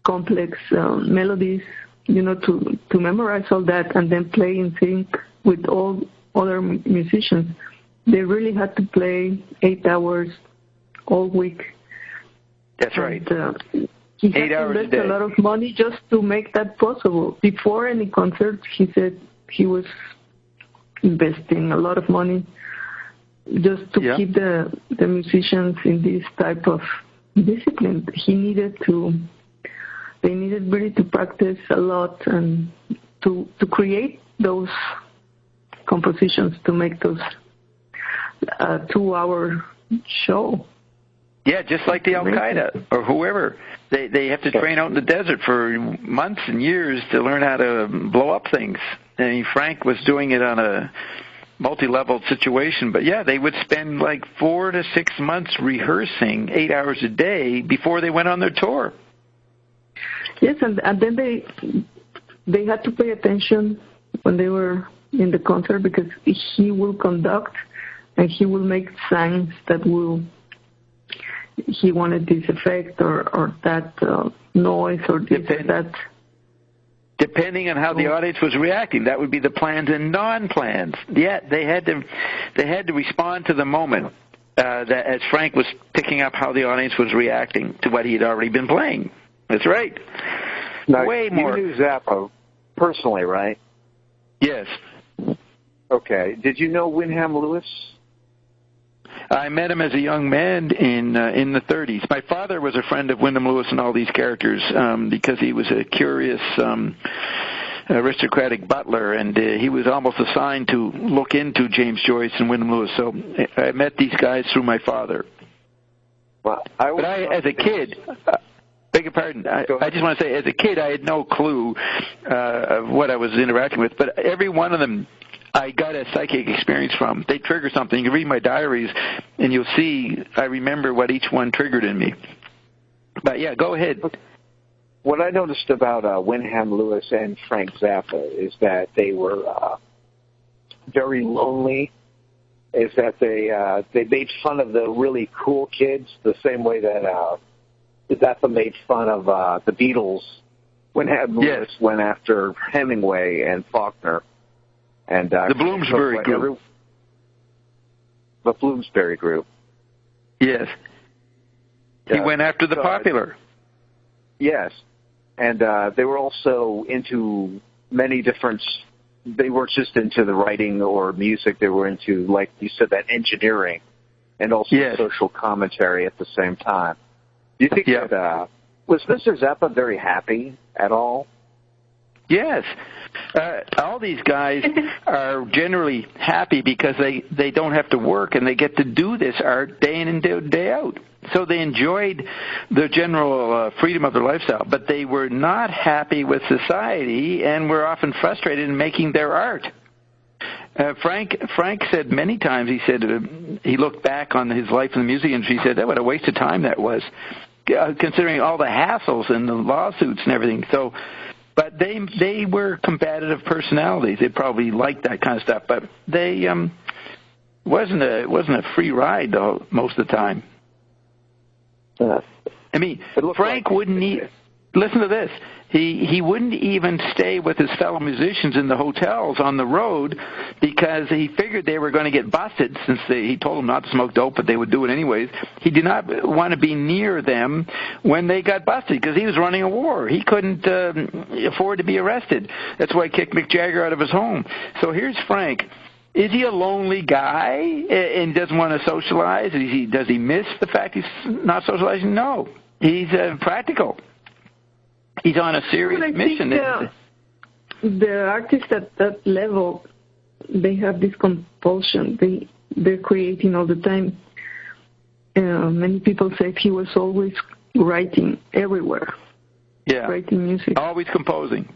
complex melodies, to memorize all that and then play in sync with all other musicians. They really had to play 8 hours all week. That's right. He had to invest a lot of money just to make that possible. Before any concert, he said he was investing a lot of money just to keep the musicians in this type of discipline. They needed really to practice a lot and to create those compositions, to make those 2-hour show. Yeah, just like the Al-Qaeda or whoever. They have to train out in the desert for months and years to learn how to blow up things. And Frank was doing it on a multi-level situation. But, yeah, they would spend like 4 to 6 months rehearsing 8 hours a day before they went on their tour. Yes, and then they had to pay attention when they were in the concert because he will conduct and he will make signs that he wanted this effect or that noise or this or that. Depending on how the audience was reacting, that would be the plans and non-plans. Yeah, they had to respond to the moment that as Frank was picking up how the audience was reacting to what he had already been playing. That's right. Now, way more. You knew Zappa personally, right? Yes. Okay. Did you know Wyndham Lewis? I met him as a young man in the 30s. My father was a friend of Wyndham Lewis and all these characters because he was a curious aristocratic butler, and he was almost assigned to look into James Joyce and Wyndham Lewis. So I met these guys through my father. Well, as a kid, beg your pardon, I just want to say, as a kid, I had no clue of what I was interacting with, but every one of them I got a psychic experience from. They trigger something. You can read my diaries, and you'll see I remember what each one triggered in me. But, yeah, go ahead. What I noticed about Wyndham Lewis and Frank Zappa is that they were very lonely, is that they made fun of the really cool kids the same way that Zappa made fun of the Beatles. Wyndham Lewis went after Hemingway and Faulkner. And the Bloomsbury group. The Bloomsbury group. Yes. He went after the popular. Yes. And they were also into many different... They weren't just into the writing or music. They were into, like you said, that engineering and also social commentary at the same time. Do you think that... was Mr. Zappa very happy at all? Yes. All these guys are generally happy because they don't have to work and they get to do this art day in and day out. So they enjoyed the general freedom of their lifestyle, but they were not happy with society and were often frustrated in making their art. Frank said many times, he said, he looked back on his life in the music industry, he said, what a waste of time that was, considering all the hassles and the lawsuits and everything. So, but they were combative personalities. They probably liked that kind of stuff, but they wasn't a free ride though, most of the time. I mean, Frank wouldn't listen to this. He wouldn't even stay with his fellow musicians in the hotels on the road because he figured they were going to get busted since he told them not to smoke dope, but they would do it anyways. He did not want to be near them when they got busted because he was running a war. He couldn't afford to be arrested. That's why he kicked Mick Jagger out of his home. So here's Frank. Is he a lonely guy and doesn't want to socialize? Does he miss the fact he's not socializing? No. He's practical. He's on a serious mission. The artists at that level, they have this compulsion. They're creating all the time. Many people say he was always writing everywhere. Yeah. Writing music. Always composing.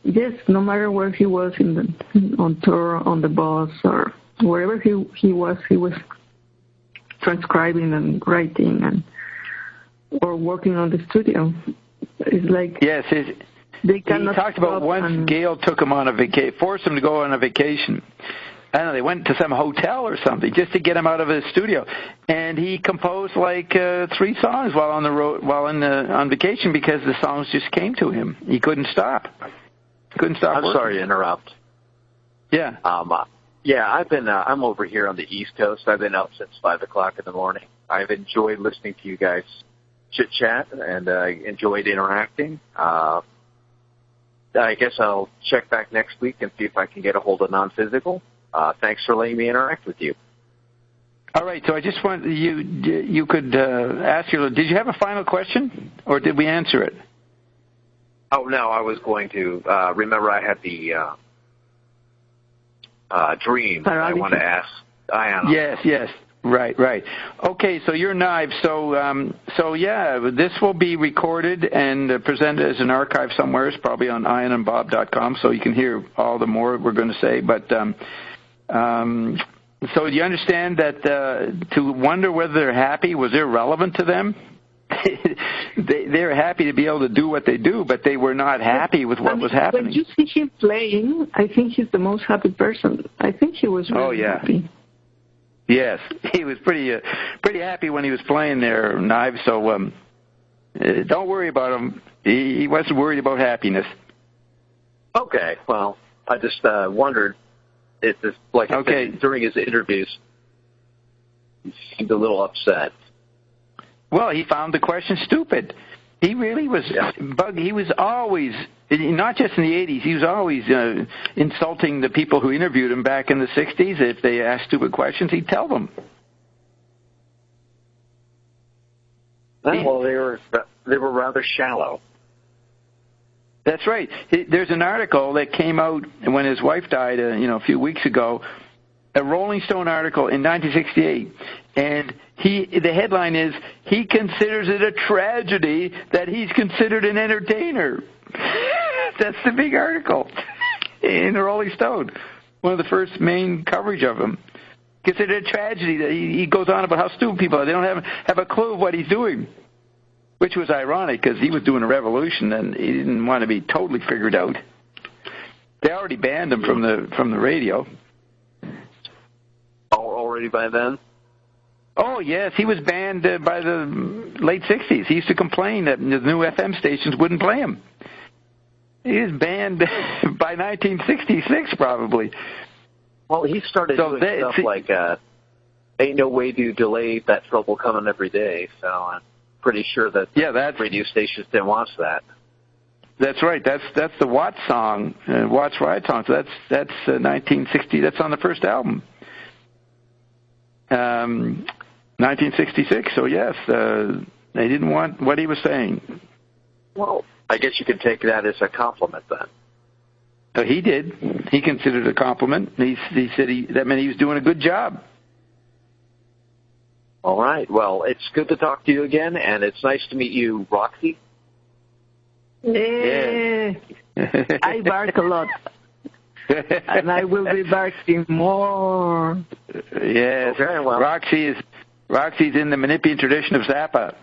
Yes, no matter where he was on tour, on the bus, or wherever he was transcribing and writing or working on the studio. It's like he talked about once Gail took him on a vacation, forced him to go on a vacation. I don't know, they went to some hotel or something just to get him out of his studio, and he composed like 3 songs while on the road, on vacation because the songs just came to him. He couldn't stop. I'm sorry to interrupt. Yeah. I'm over here on the East Coast. I've been up since 5 o'clock in the morning. I've enjoyed listening to you guys chit-chat, and I enjoyed interacting. I guess I'll check back next week and see if I can get a hold of Non-Physical. Thanks for letting me interact with you. All right, so I just want you could ask did you have a final question, or did we answer it? Oh, no, I was going to. Remember, I had the dream I want to ask Diana. Yes. Right. Okay, so your knives. So this will be recorded and presented as an archive somewhere. It's probably on ianandbob.com, so you can hear all the more we're going to say. But so you understand that to wonder whether they're happy was irrelevant to them? They're happy to be able to do what they do, but they were not happy with what was happening. When you see him playing, I think he's the most happy person. I think he was really happy. Yes, he was pretty happy when he was playing their knives. So don't worry about him. He wasn't worried about happiness. Okay, well, I just wondered if this, like I said, during his interviews, he seemed a little upset. Well, he found the question stupid. He really was He was always, not just in the 80s, he was always insulting the people who interviewed him back in the 60s. If they asked stupid questions, he'd tell them. Well, they were rather shallow. That's right. There's an article that came out when his wife died, a few weeks ago, a Rolling Stone article in 1968, and the headline is, he considers it a tragedy that he's considered an entertainer. That's the big article in the Rolling Stone. One of the first main coverage of him. Considered a tragedy that he goes on about how stupid people are. They don't have a clue of what he's doing, which was ironic because he was doing a revolution and he didn't want to be totally figured out. They already banned him from the radio. Already by then? Oh, yes. He was banned by the late 60s. He used to complain that the new FM stations wouldn't play him. He was banned by 1966, probably. Well, he started doing stuff like, ain't no way to delay that trouble coming every day, so I'm pretty sure that radio stations didn't watch that. That's right. That's the Watts song, Watts Ride song. So that's 1960. That's on the first album. 1966, so yes, they didn't want what he was saying. Well, I guess you could take that as a compliment then. He did. He considered it a compliment. He said that meant he was doing a good job. All right. Well, it's good to talk to you again, and it's nice to meet you, Roxy. Yeah. I bark a lot. And I will be barking more. Yes. Okay, well. Roxy's in the Menippean tradition of Zappa.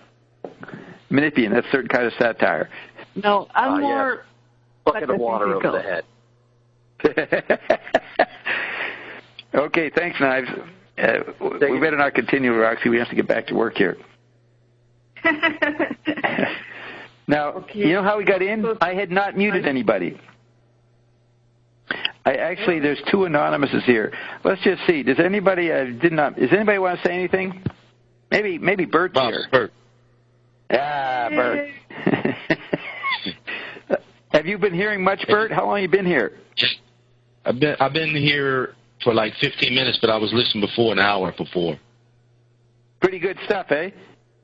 Menippean, that's a certain kind of satire. No, I'm more... Bucket of water over the head. Okay, thanks, Knives. We better not continue, Roxy. We have to get back to work here. Now, You know how we got in? I had not muted anybody. There's two anonymouses here. Let's just see. Does anybody Does anybody want to say anything? Maybe Bert's here. Bert. Bert. Have you been hearing much, Bert? How long have you been here? I've been here for like 15 minutes, but I was listening before, an hour before. Pretty good stuff, eh?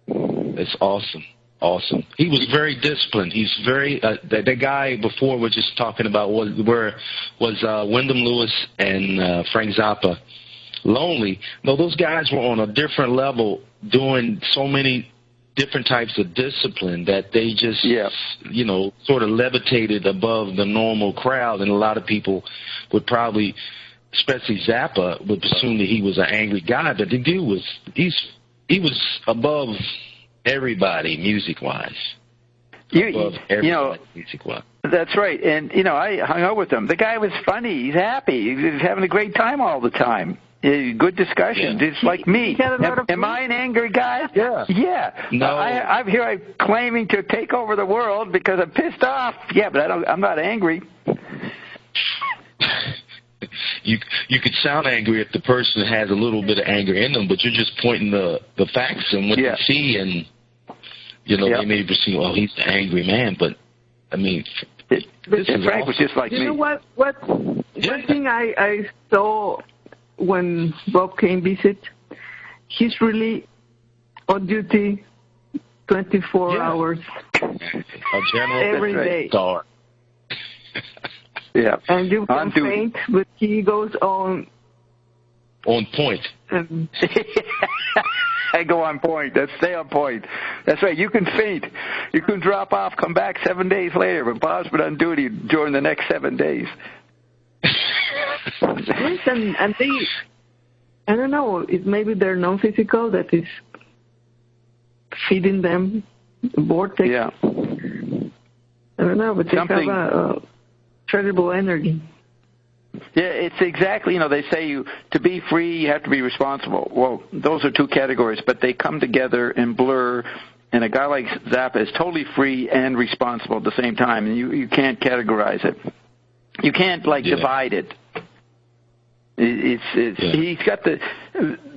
It's awesome. Awesome. He was very disciplined. He's very the guy before we're just talking about was Wyndham Lewis and Frank Zappa. Lonely. No, those guys were on a different level, doing so many different types of discipline that they just sort of levitated above the normal crowd, and a lot of people would probably, especially Zappa, would assume that he was an angry guy, but the dude he was above everybody music-wise. Music-wise. That's right. And, I hung out with him. The guy was funny. He's happy. He's having a great time all the time. Good discussion. Yeah. It's like me. Am I an angry guy? Yeah. No. I'm here claiming to take over the world because I'm pissed off. Yeah, but I'm not angry. You could sound angry if the person has a little bit of anger in them, but you're just pointing the facts and what you see, and they may be saying, "Oh, he's the angry man," but I mean, Frank was just like me. You know what? One thing I saw when Bob came visit, he's really on duty 24 hours a general every day. Star. Yeah. And you can faint, but he goes on point. I go on point. Stay on point. That's right. You can faint. You can drop off, come back 7 days later, but Bob's been on duty during the next 7 days. Listen, and they, I don't know, maybe they're non-physical, that is feeding them vortex. Yeah. I don't know, but they have a incredible energy. Yeah, it's exactly, they say to be free, you have to be responsible. Well, those are two categories, but they come together and blur, and a guy like Zappa is totally free and responsible at the same time, and you can't categorize it. You can't, divide it. He's got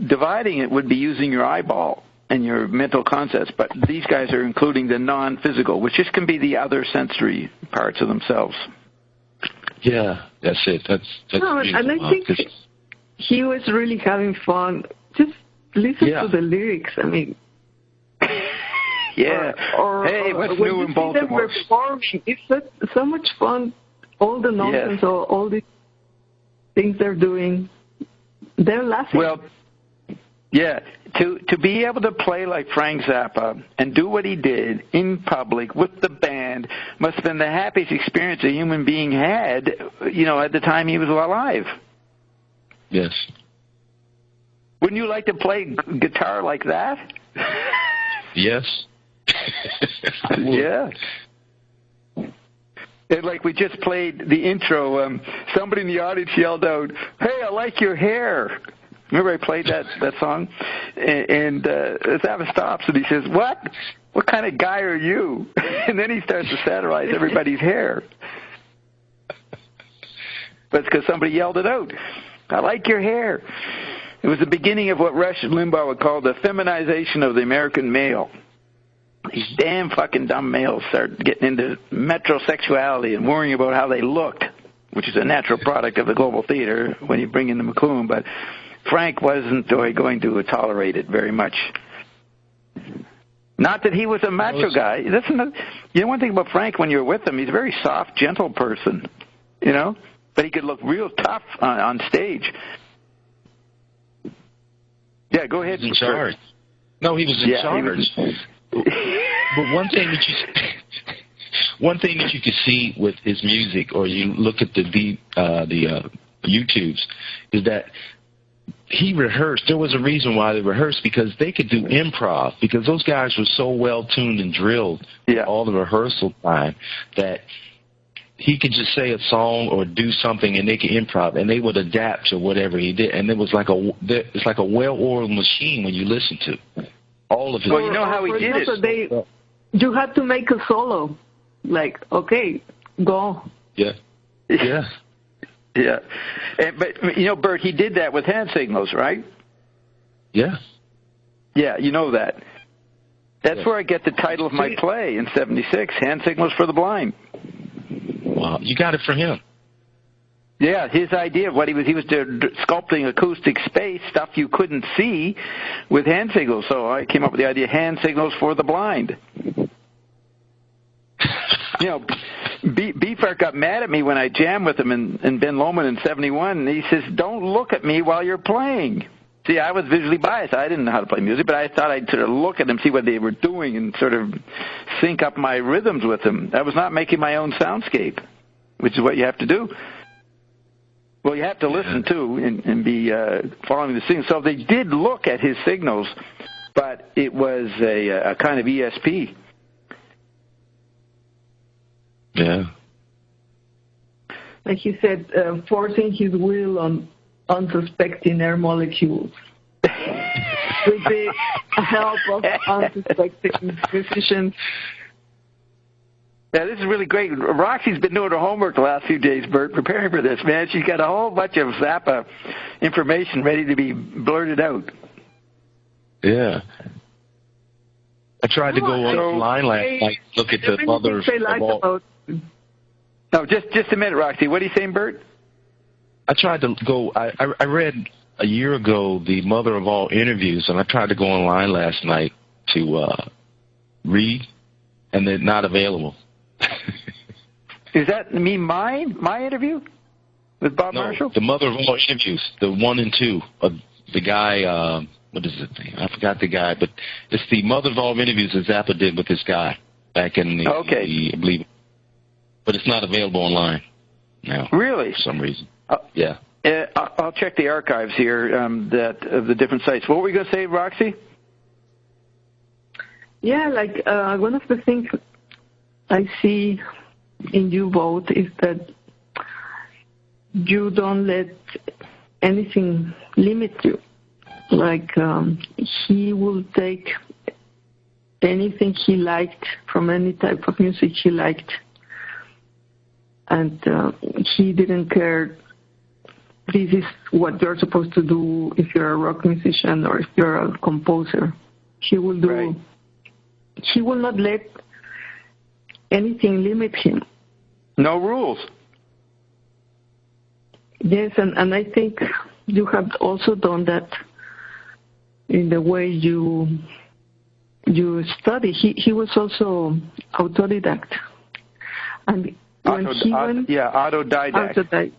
dividing it would be using your eyeball and your mental concepts, but these guys are including the non-physical, which just can be the other sensory parts of themselves. Yeah, that's it. That's and I think he was really having fun. Just listen to the lyrics. I mean, Yeah. Hey, what's new in Baltimore? Them performing, it's so much fun. All the nonsense, all these things they're doing, they're laughing. Well, yeah, to be able to play like Frank Zappa and do what he did in public with the band must have been the happiest experience a human being had, at the time he was alive. Yes. Wouldn't you like to play guitar like that? Yes. Yeah. And like we just played the intro, somebody in the audience yelled out, "Hey, I like your hair." Remember I played that song? And Zappa stops and he says, "What? What kind of guy are you?" And then he starts to satirize everybody's hair. But it's because somebody yelled it out. "I like your hair." It was the beginning of what Rush Limbaugh would call the feminization of the American male. These damn fucking dumb males start getting into metrosexuality and worrying about how they looked, which is a natural product of the global theater when you bring in the McClune, but Frank wasn't going to tolerate it very much. Not that he was a macho guy. Listen, one thing about Frank, when you're with him, he's a very soft, gentle person, but he could look real tough on stage. Yeah, go ahead. He was in charge. No, he was in charge. But one thing that you could see with his music, or you look at the YouTubes, is that he rehearsed. There was a reason why they rehearsed, because they could do improv, because those guys were so well tuned and drilled all the rehearsal time that he could just say a song or do something and they could improv, and they would adapt to whatever he did. And it was it's like a well-oiled machine when you listen to all of it. Well, you know how he did it. You had to make a solo. Like, okay, go. Yeah. Yeah. Yeah. But, Bert, he did that with hand signals, right? Yeah. Yeah, you know that. That's where I get the title of my play in 76, Hand Signals for the Blind. Wow, you got it from him. Yeah, his idea of what he was sculpting acoustic space, stuff you couldn't see, with hand signals. So I came up with the idea, hand signals for the blind. Beefheart got mad at me when I jammed with him in Ben Lomond in 71, and he says, "Don't look at me while you're playing." See, I was visually biased. I didn't know how to play music, but I thought I'd sort of look at them, see what they were doing, and sort of sync up my rhythms with them. I was not making my own soundscape, which is what you have to do. Well, you have to listen, too, and be following the signals. So they did look at his signals, but it was a kind of ESP. Yeah. Like he said, forcing his will on unsuspecting air molecules with the help of unsuspecting musicians. Yeah, this is really great. Roxy's been doing her homework the last few days, Bert, preparing for this, man. She's got a whole bunch of Zappa information ready to be blurted out. Yeah. I tried to go online last night, look at the mother of all... No, just a minute, Roxy. What are you saying, Bert? I tried to go... I read a year ago the mother of all interviews, and I tried to go online last night to read, and they're not available. Does that mean my interview with Bob Marshall? The mother of all interviews, the 1 and 2. The guy, what is it? I forgot the guy, but it's the mother of all interviews that Zappa did with this guy back in the, I believe. But it's not available online now. Really? For some reason. Yeah. I'll check the archives here of the different sites. What were you going to say, Roxy? Yeah, like one of the things I see in you both is that you don't let anything limit you. Like he will take anything he liked from any type of music he liked, and he didn't care this is what you're supposed to do if you're a rock musician or if you're a composer. He will do. Right. He will not let anything limit him. No rules. Yes, and I think you have also done that in the way you you study. He was also autodidact, and when he went autodidact.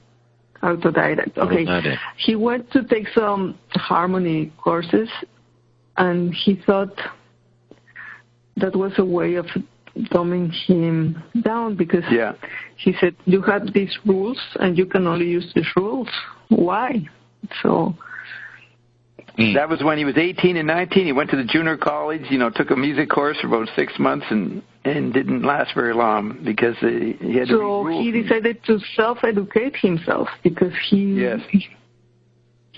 Autodidact. Okay. Autodidact. He went to take some harmony courses, and he thought that was a way of dumbing him down because he said, you have these rules and you can only use these rules. Why? So that was when he was 18 and 19. He went to the junior college, took a music course for about 6 months and didn't last very long because he had to read rules. So he decided to self-educate himself because he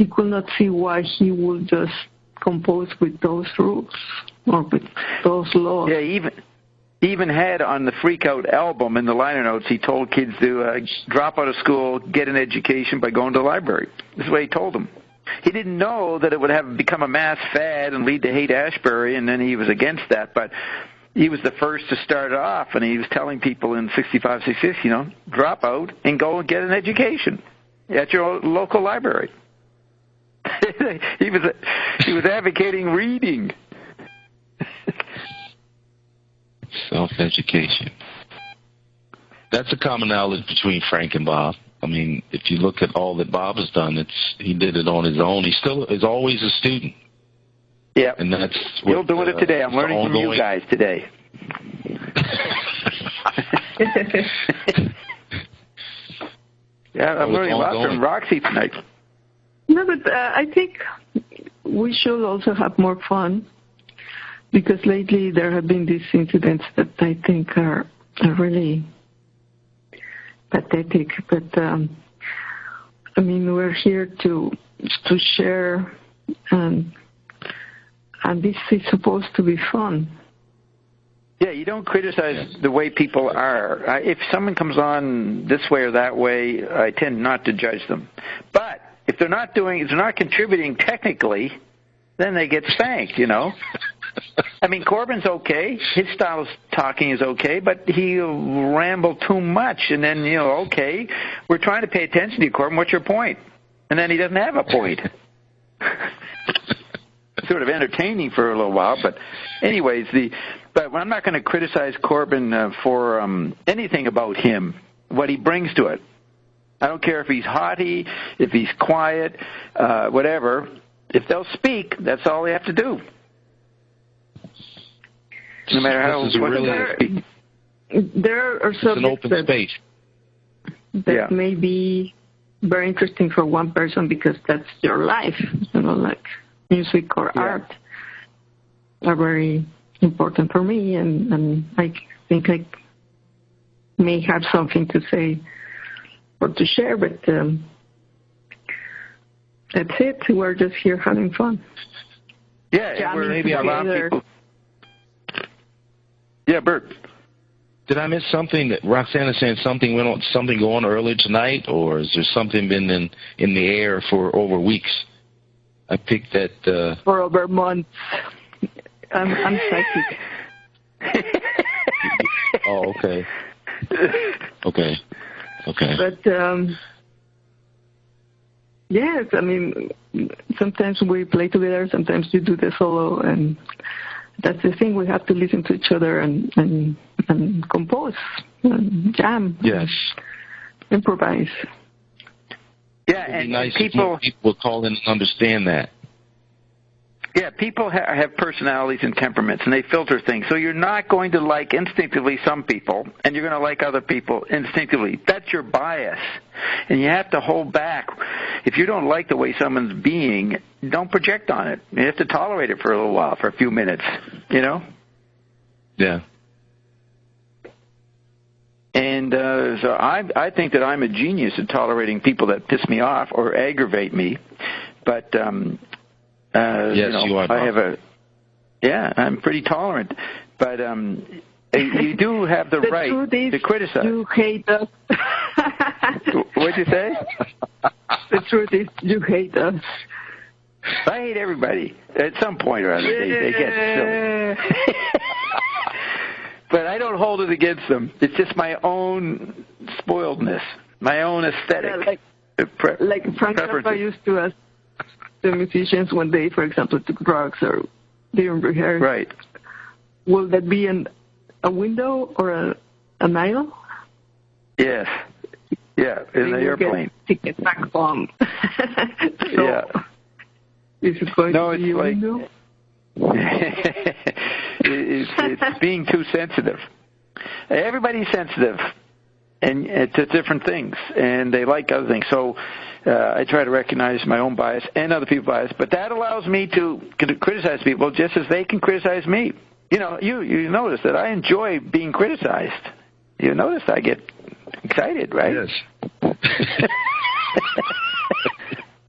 could not see why he would just compose with those rules or with those laws. Yeah, he even had on the Freak Out album in the liner notes, he told kids to drop out of school, get an education by going to the library. This is what he told them. He didn't know that it would have become a mass fad and lead to Haight-Ashbury, and then he was against that. But he was the first to start it off, and he was telling people in 65, 66, drop out and go and get an education at your local library. He was advocating reading. Self-education. That's a commonality between Frank and Bob. I mean, if you look at all that Bob has done, he did it on his own. He still is always a student. Yeah. And that's still doing it today. I'm learning from you guys today. I'm learning a lot from Roxy tonight. No, but I think we should also have more fun because lately there have been these incidents that I think are really pathetic. But we're here to share, and this is supposed to be fun. Yeah, you don't criticize the way people are. If someone comes on this way or that way, I tend not to judge them. But if they're not contributing technically, then they get spanked, Corbin's okay. His style of talking is okay, but he'll ramble too much. And then, okay, we're trying to pay attention to you, Corbin. What's your point? And then he doesn't have a point. Sort of entertaining for a little while. But anyways, but I'm not going to criticize Corbin for anything about him, what he brings to it. I don't care if he's haughty, if he's quiet, whatever. If they'll speak, that's all they have to do. No matter how they speak. There are subjects that may be very interesting for one person because that's your life, like music or art are very important for me, and I think I may have something to say or to share, but that's it. We're just here having fun. Yeah, we're maybe around people. Yeah, Bert. Did I miss something that Roxana saying something going on earlier tonight, or is there something been in the air for over weeks? I picked that for over months. I'm psychic. Oh, okay. Okay. But yes, sometimes we play together, sometimes you do the solo, and that's the thing. We have to listen to each other and compose, and jam. Yes. Improvise. Yeah, and nice people call in and understand that. Yeah, people have personalities and temperaments, and they filter things. So you're not going to like instinctively some people, and you're going to like other people instinctively. That's your bias, and you have to hold back. If you don't like the way someone's being, don't project on it. You have to tolerate it for a little while, for a few minutes, Yeah. And so I think that I'm a genius at tolerating people that piss me off or aggravate me, but yes, you are. I'm pretty tolerant, but you do have the right to criticize. You hate us. What'd you say? The truth is, you hate us. I hate everybody. At some point or other, they get silly. But I don't hold it against them. It's just my own spoiledness, my own aesthetic. Like Frank Zappa used to ask the musicians when they, for example, took drugs or didn't rehearse. Right. will that be a window or an aisle? Yes. Yeah, in the airplane. Ticket back home. So, yeah. Is it going to be a window? It's being too sensitive. Everybody's sensitive and to different things, and they like other things. So I try to recognize my own bias and other people's bias, but that allows me to criticize people just as they can criticize me. You know, you notice that I enjoy being criticized. You notice I get excited, right? Yes.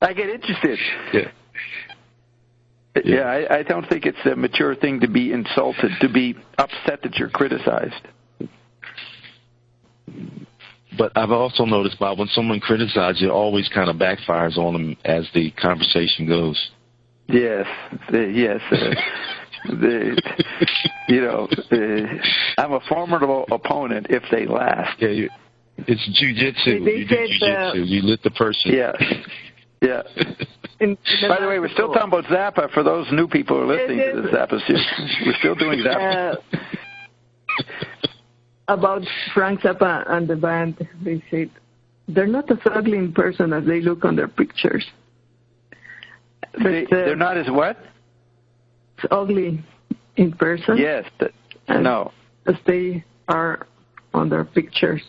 I get interested. Yeah. Yeah, I don't think it's a mature thing to be insulted, to be upset that you're criticized. But I've also noticed, Bob, when someone criticizes you, it always kind of backfires on them as the conversation goes. Yes, yes. I'm a formidable opponent if they last. Yeah, it's jiu-jitsu. You do jiu-jitsu. You lit the person. Yeah, yeah. By the way, we're still talking about Zappa. For those new people who are listening to the Zappa series, we're still doing Zappa. About Frank Zappa and the band, they said they're not as ugly in person as they look on their pictures. They're not as what? It's ugly in person. Yes. No. As they are on their pictures.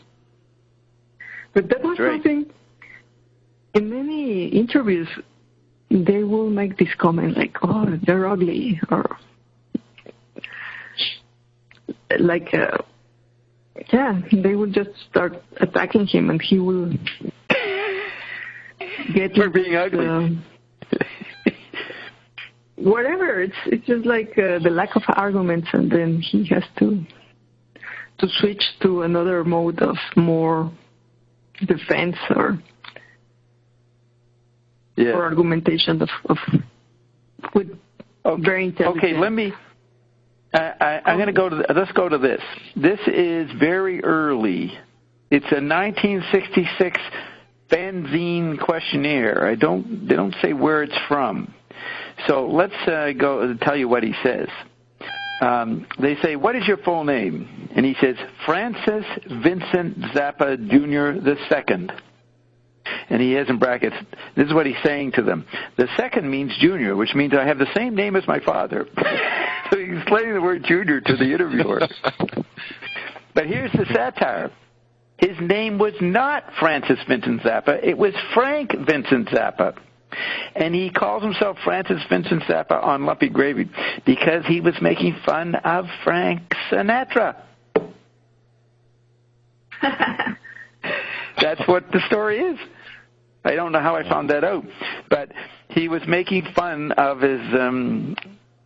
But that was something, in many interviews, they will make this comment like, oh, they're ugly, or like, they will just start attacking him, and he will get for being ugly. Whatever. It's just like the lack of arguments, and then he has to switch to another mode of more defense or argumentation of with very intelligent. Okay, let me. I'm going to go to. Let's go to this. This is very early. It's a 1966 fanzine questionnaire. They don't say where it's from. So let's go tell you what he says. They say, "What is your full name?" And he says, "Francis Vincent Zappa Jr. II." And he has in brackets, this is what he's saying to them. The second means junior, which means I have the same name as my father. So he's explaining the word junior to the interviewer. But here's the satire. His name was not Francis Vincent Zappa. It was Frank Vincent Zappa. And he calls himself Francis Vincent Zappa on Lumpy Gravy because he was making fun of Frank Sinatra. That's what the story is. I don't know how I found that out. But he was making fun of his,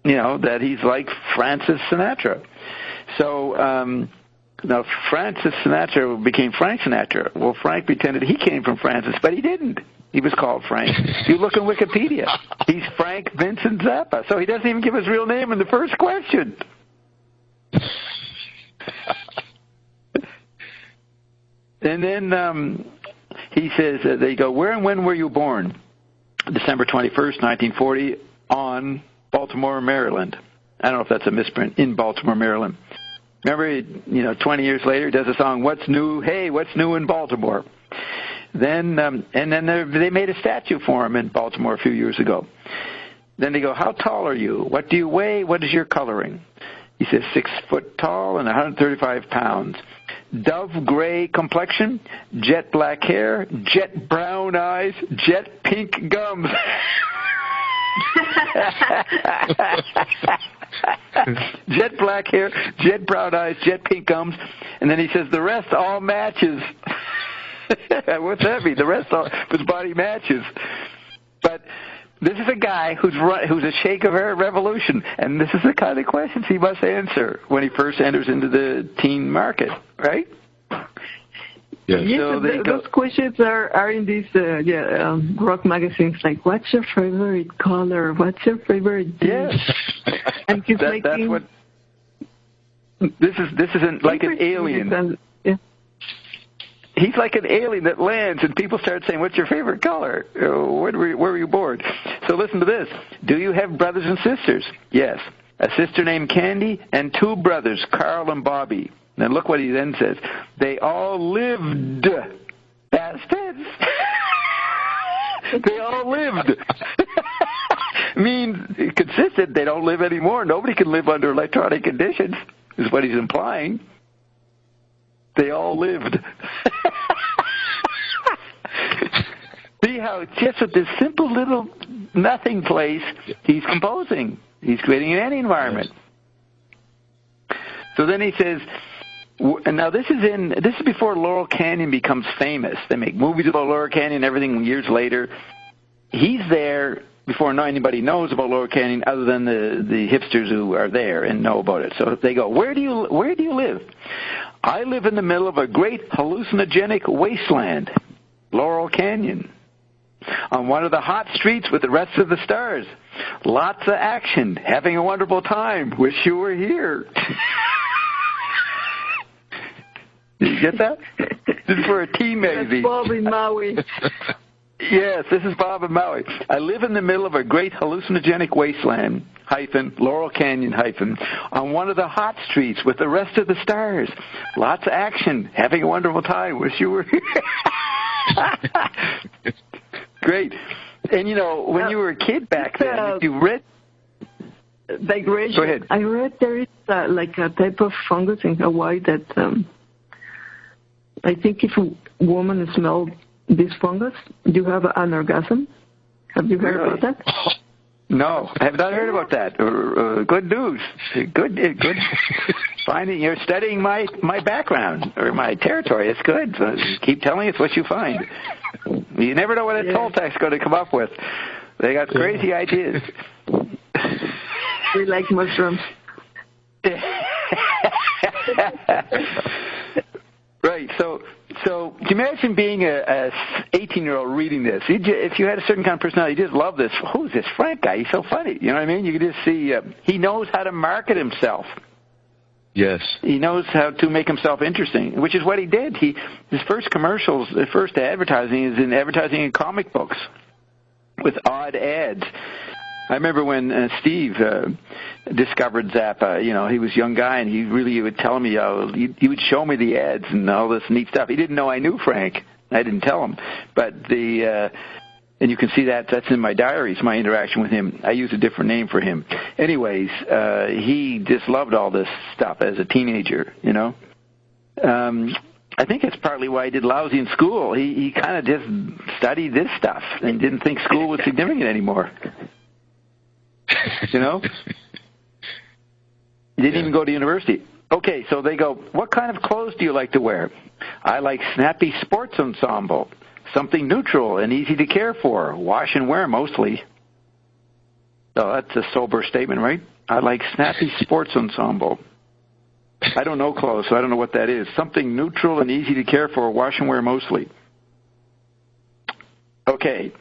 that he's like Francis Sinatra. So now Francis Sinatra became Frank Sinatra. Well, Frank pretended he came from Francis, but he didn't. He was called Frank. If you look on Wikipedia, he's Frank Vincent Zappa. So he doesn't even give his real name in the first question. And then he says, they go, where and when were you born? December 21st, 1940, on Baltimore, Maryland. I don't know if that's a misprint, in Baltimore, Maryland. Remember, 20 years later, he does a song, What's New? Hey, what's new in Baltimore? Then, and then they made a statue for him in Baltimore a few years ago. Then they go, how tall are you? What do you weigh? What is your coloring? He says 6 foot tall and 135 pounds. Dove gray complexion, jet black hair, jet brown eyes, jet pink gums. Jet black hair, jet brown eyes, jet pink gums. And then he says the rest all matches. What's that mean? The rest all his body matches. But this is a guy who's a sheikh of our revolution, and this is the kind of questions he must answer when he first enters into the teen market, right? Yes, so those questions are in these rock magazines, like, what's your favorite color? What's your favorite dish? Yes. And he's making... That's what... This isn't like an alien. He's like an alien that lands, and people start saying, what's your favorite color? Where were you born? So listen to this. Do you have brothers and sisters? Yes. a sister named Candy, and 2 brothers, Carl and Bobby. Then look what he then says. They all lived. Past tense. They all lived. Means consistent. They don't live anymore. Nobody can live under electronic conditions, is what he's implying. They all lived. See how just with this simple little nothing place, he's composing. He's creating any environment. So then he says, and now this is before Laurel Canyon becomes famous. They make movies about Laurel Canyon and everything years later. He's there before anybody knows about Laurel Canyon other than the hipsters who are there and know about it. So they go, where do you live? I live in the middle of a great hallucinogenic wasteland, Laurel Canyon, on one of the hot streets with the rest of the stars. Lots of action, having a wonderful time. Wish you were here. Did you get that? This is for a teen magazine. That's Bob in Maui. Yes, this is Bob in Maui. I live in the middle of a great hallucinogenic wasteland, Laurel Canyon, on one of the hot streets with the rest of the stars. Lots of action, having a wonderful time. Wish you were here. Great. And, when you were a kid back then, you read... Digression. Go ahead. I read there is like a type of fungus in Hawaii that I think if a woman smells this fungus, you have an orgasm. Have you heard about that? No, I have not heard about that. Good news. Good. Finding you're studying my background or my territory. It's good. So keep telling us what you find. You never know what a Toltec's going to come up with. They got crazy ideas. We like mushrooms. Right. So can you imagine being a 18-year-old reading this? If you had a certain kind of personality, you just love this. Who's this Frank guy? He's so funny. You know what I mean? You can just see he knows how to market himself. Yes. He knows how to make himself interesting, which is what he did. His first commercials, the first advertising is in advertising in comic books with odd ads. I remember when Steve discovered Zappa. He was a young guy, and he would tell me, he would show me the ads and all this neat stuff. He didn't know I knew Frank. I didn't tell him. But and you can see that's in my diaries, my interaction with him. I use a different name for him. Anyways, he just loved all this stuff as a teenager, I think it's partly why he did lousy in school. He kind of just studied this stuff and didn't think school was significant anymore. He didn't even go to university. Okay, so they go, what kind of clothes do you like to wear? I like snappy sports ensemble, something neutral and easy to care for, wash and wear mostly. So that's a sober statement, right? I like snappy sports ensemble. I don't know clothes, so I don't know what that is. Something neutral and easy to care for, wash and wear mostly. Okay.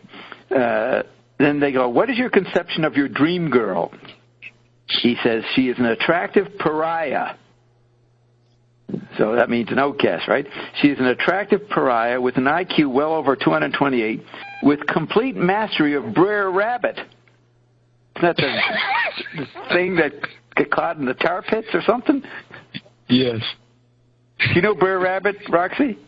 Then they go, what is your conception of your dream girl? He says she is an attractive pariah. So that means an outcast, right? She is an attractive pariah with an IQ well over 228 with complete mastery of Brer Rabbit. Isn't that the thing that got caught in the tar pits or something? Yes. Do you know Brer Rabbit, Roxy?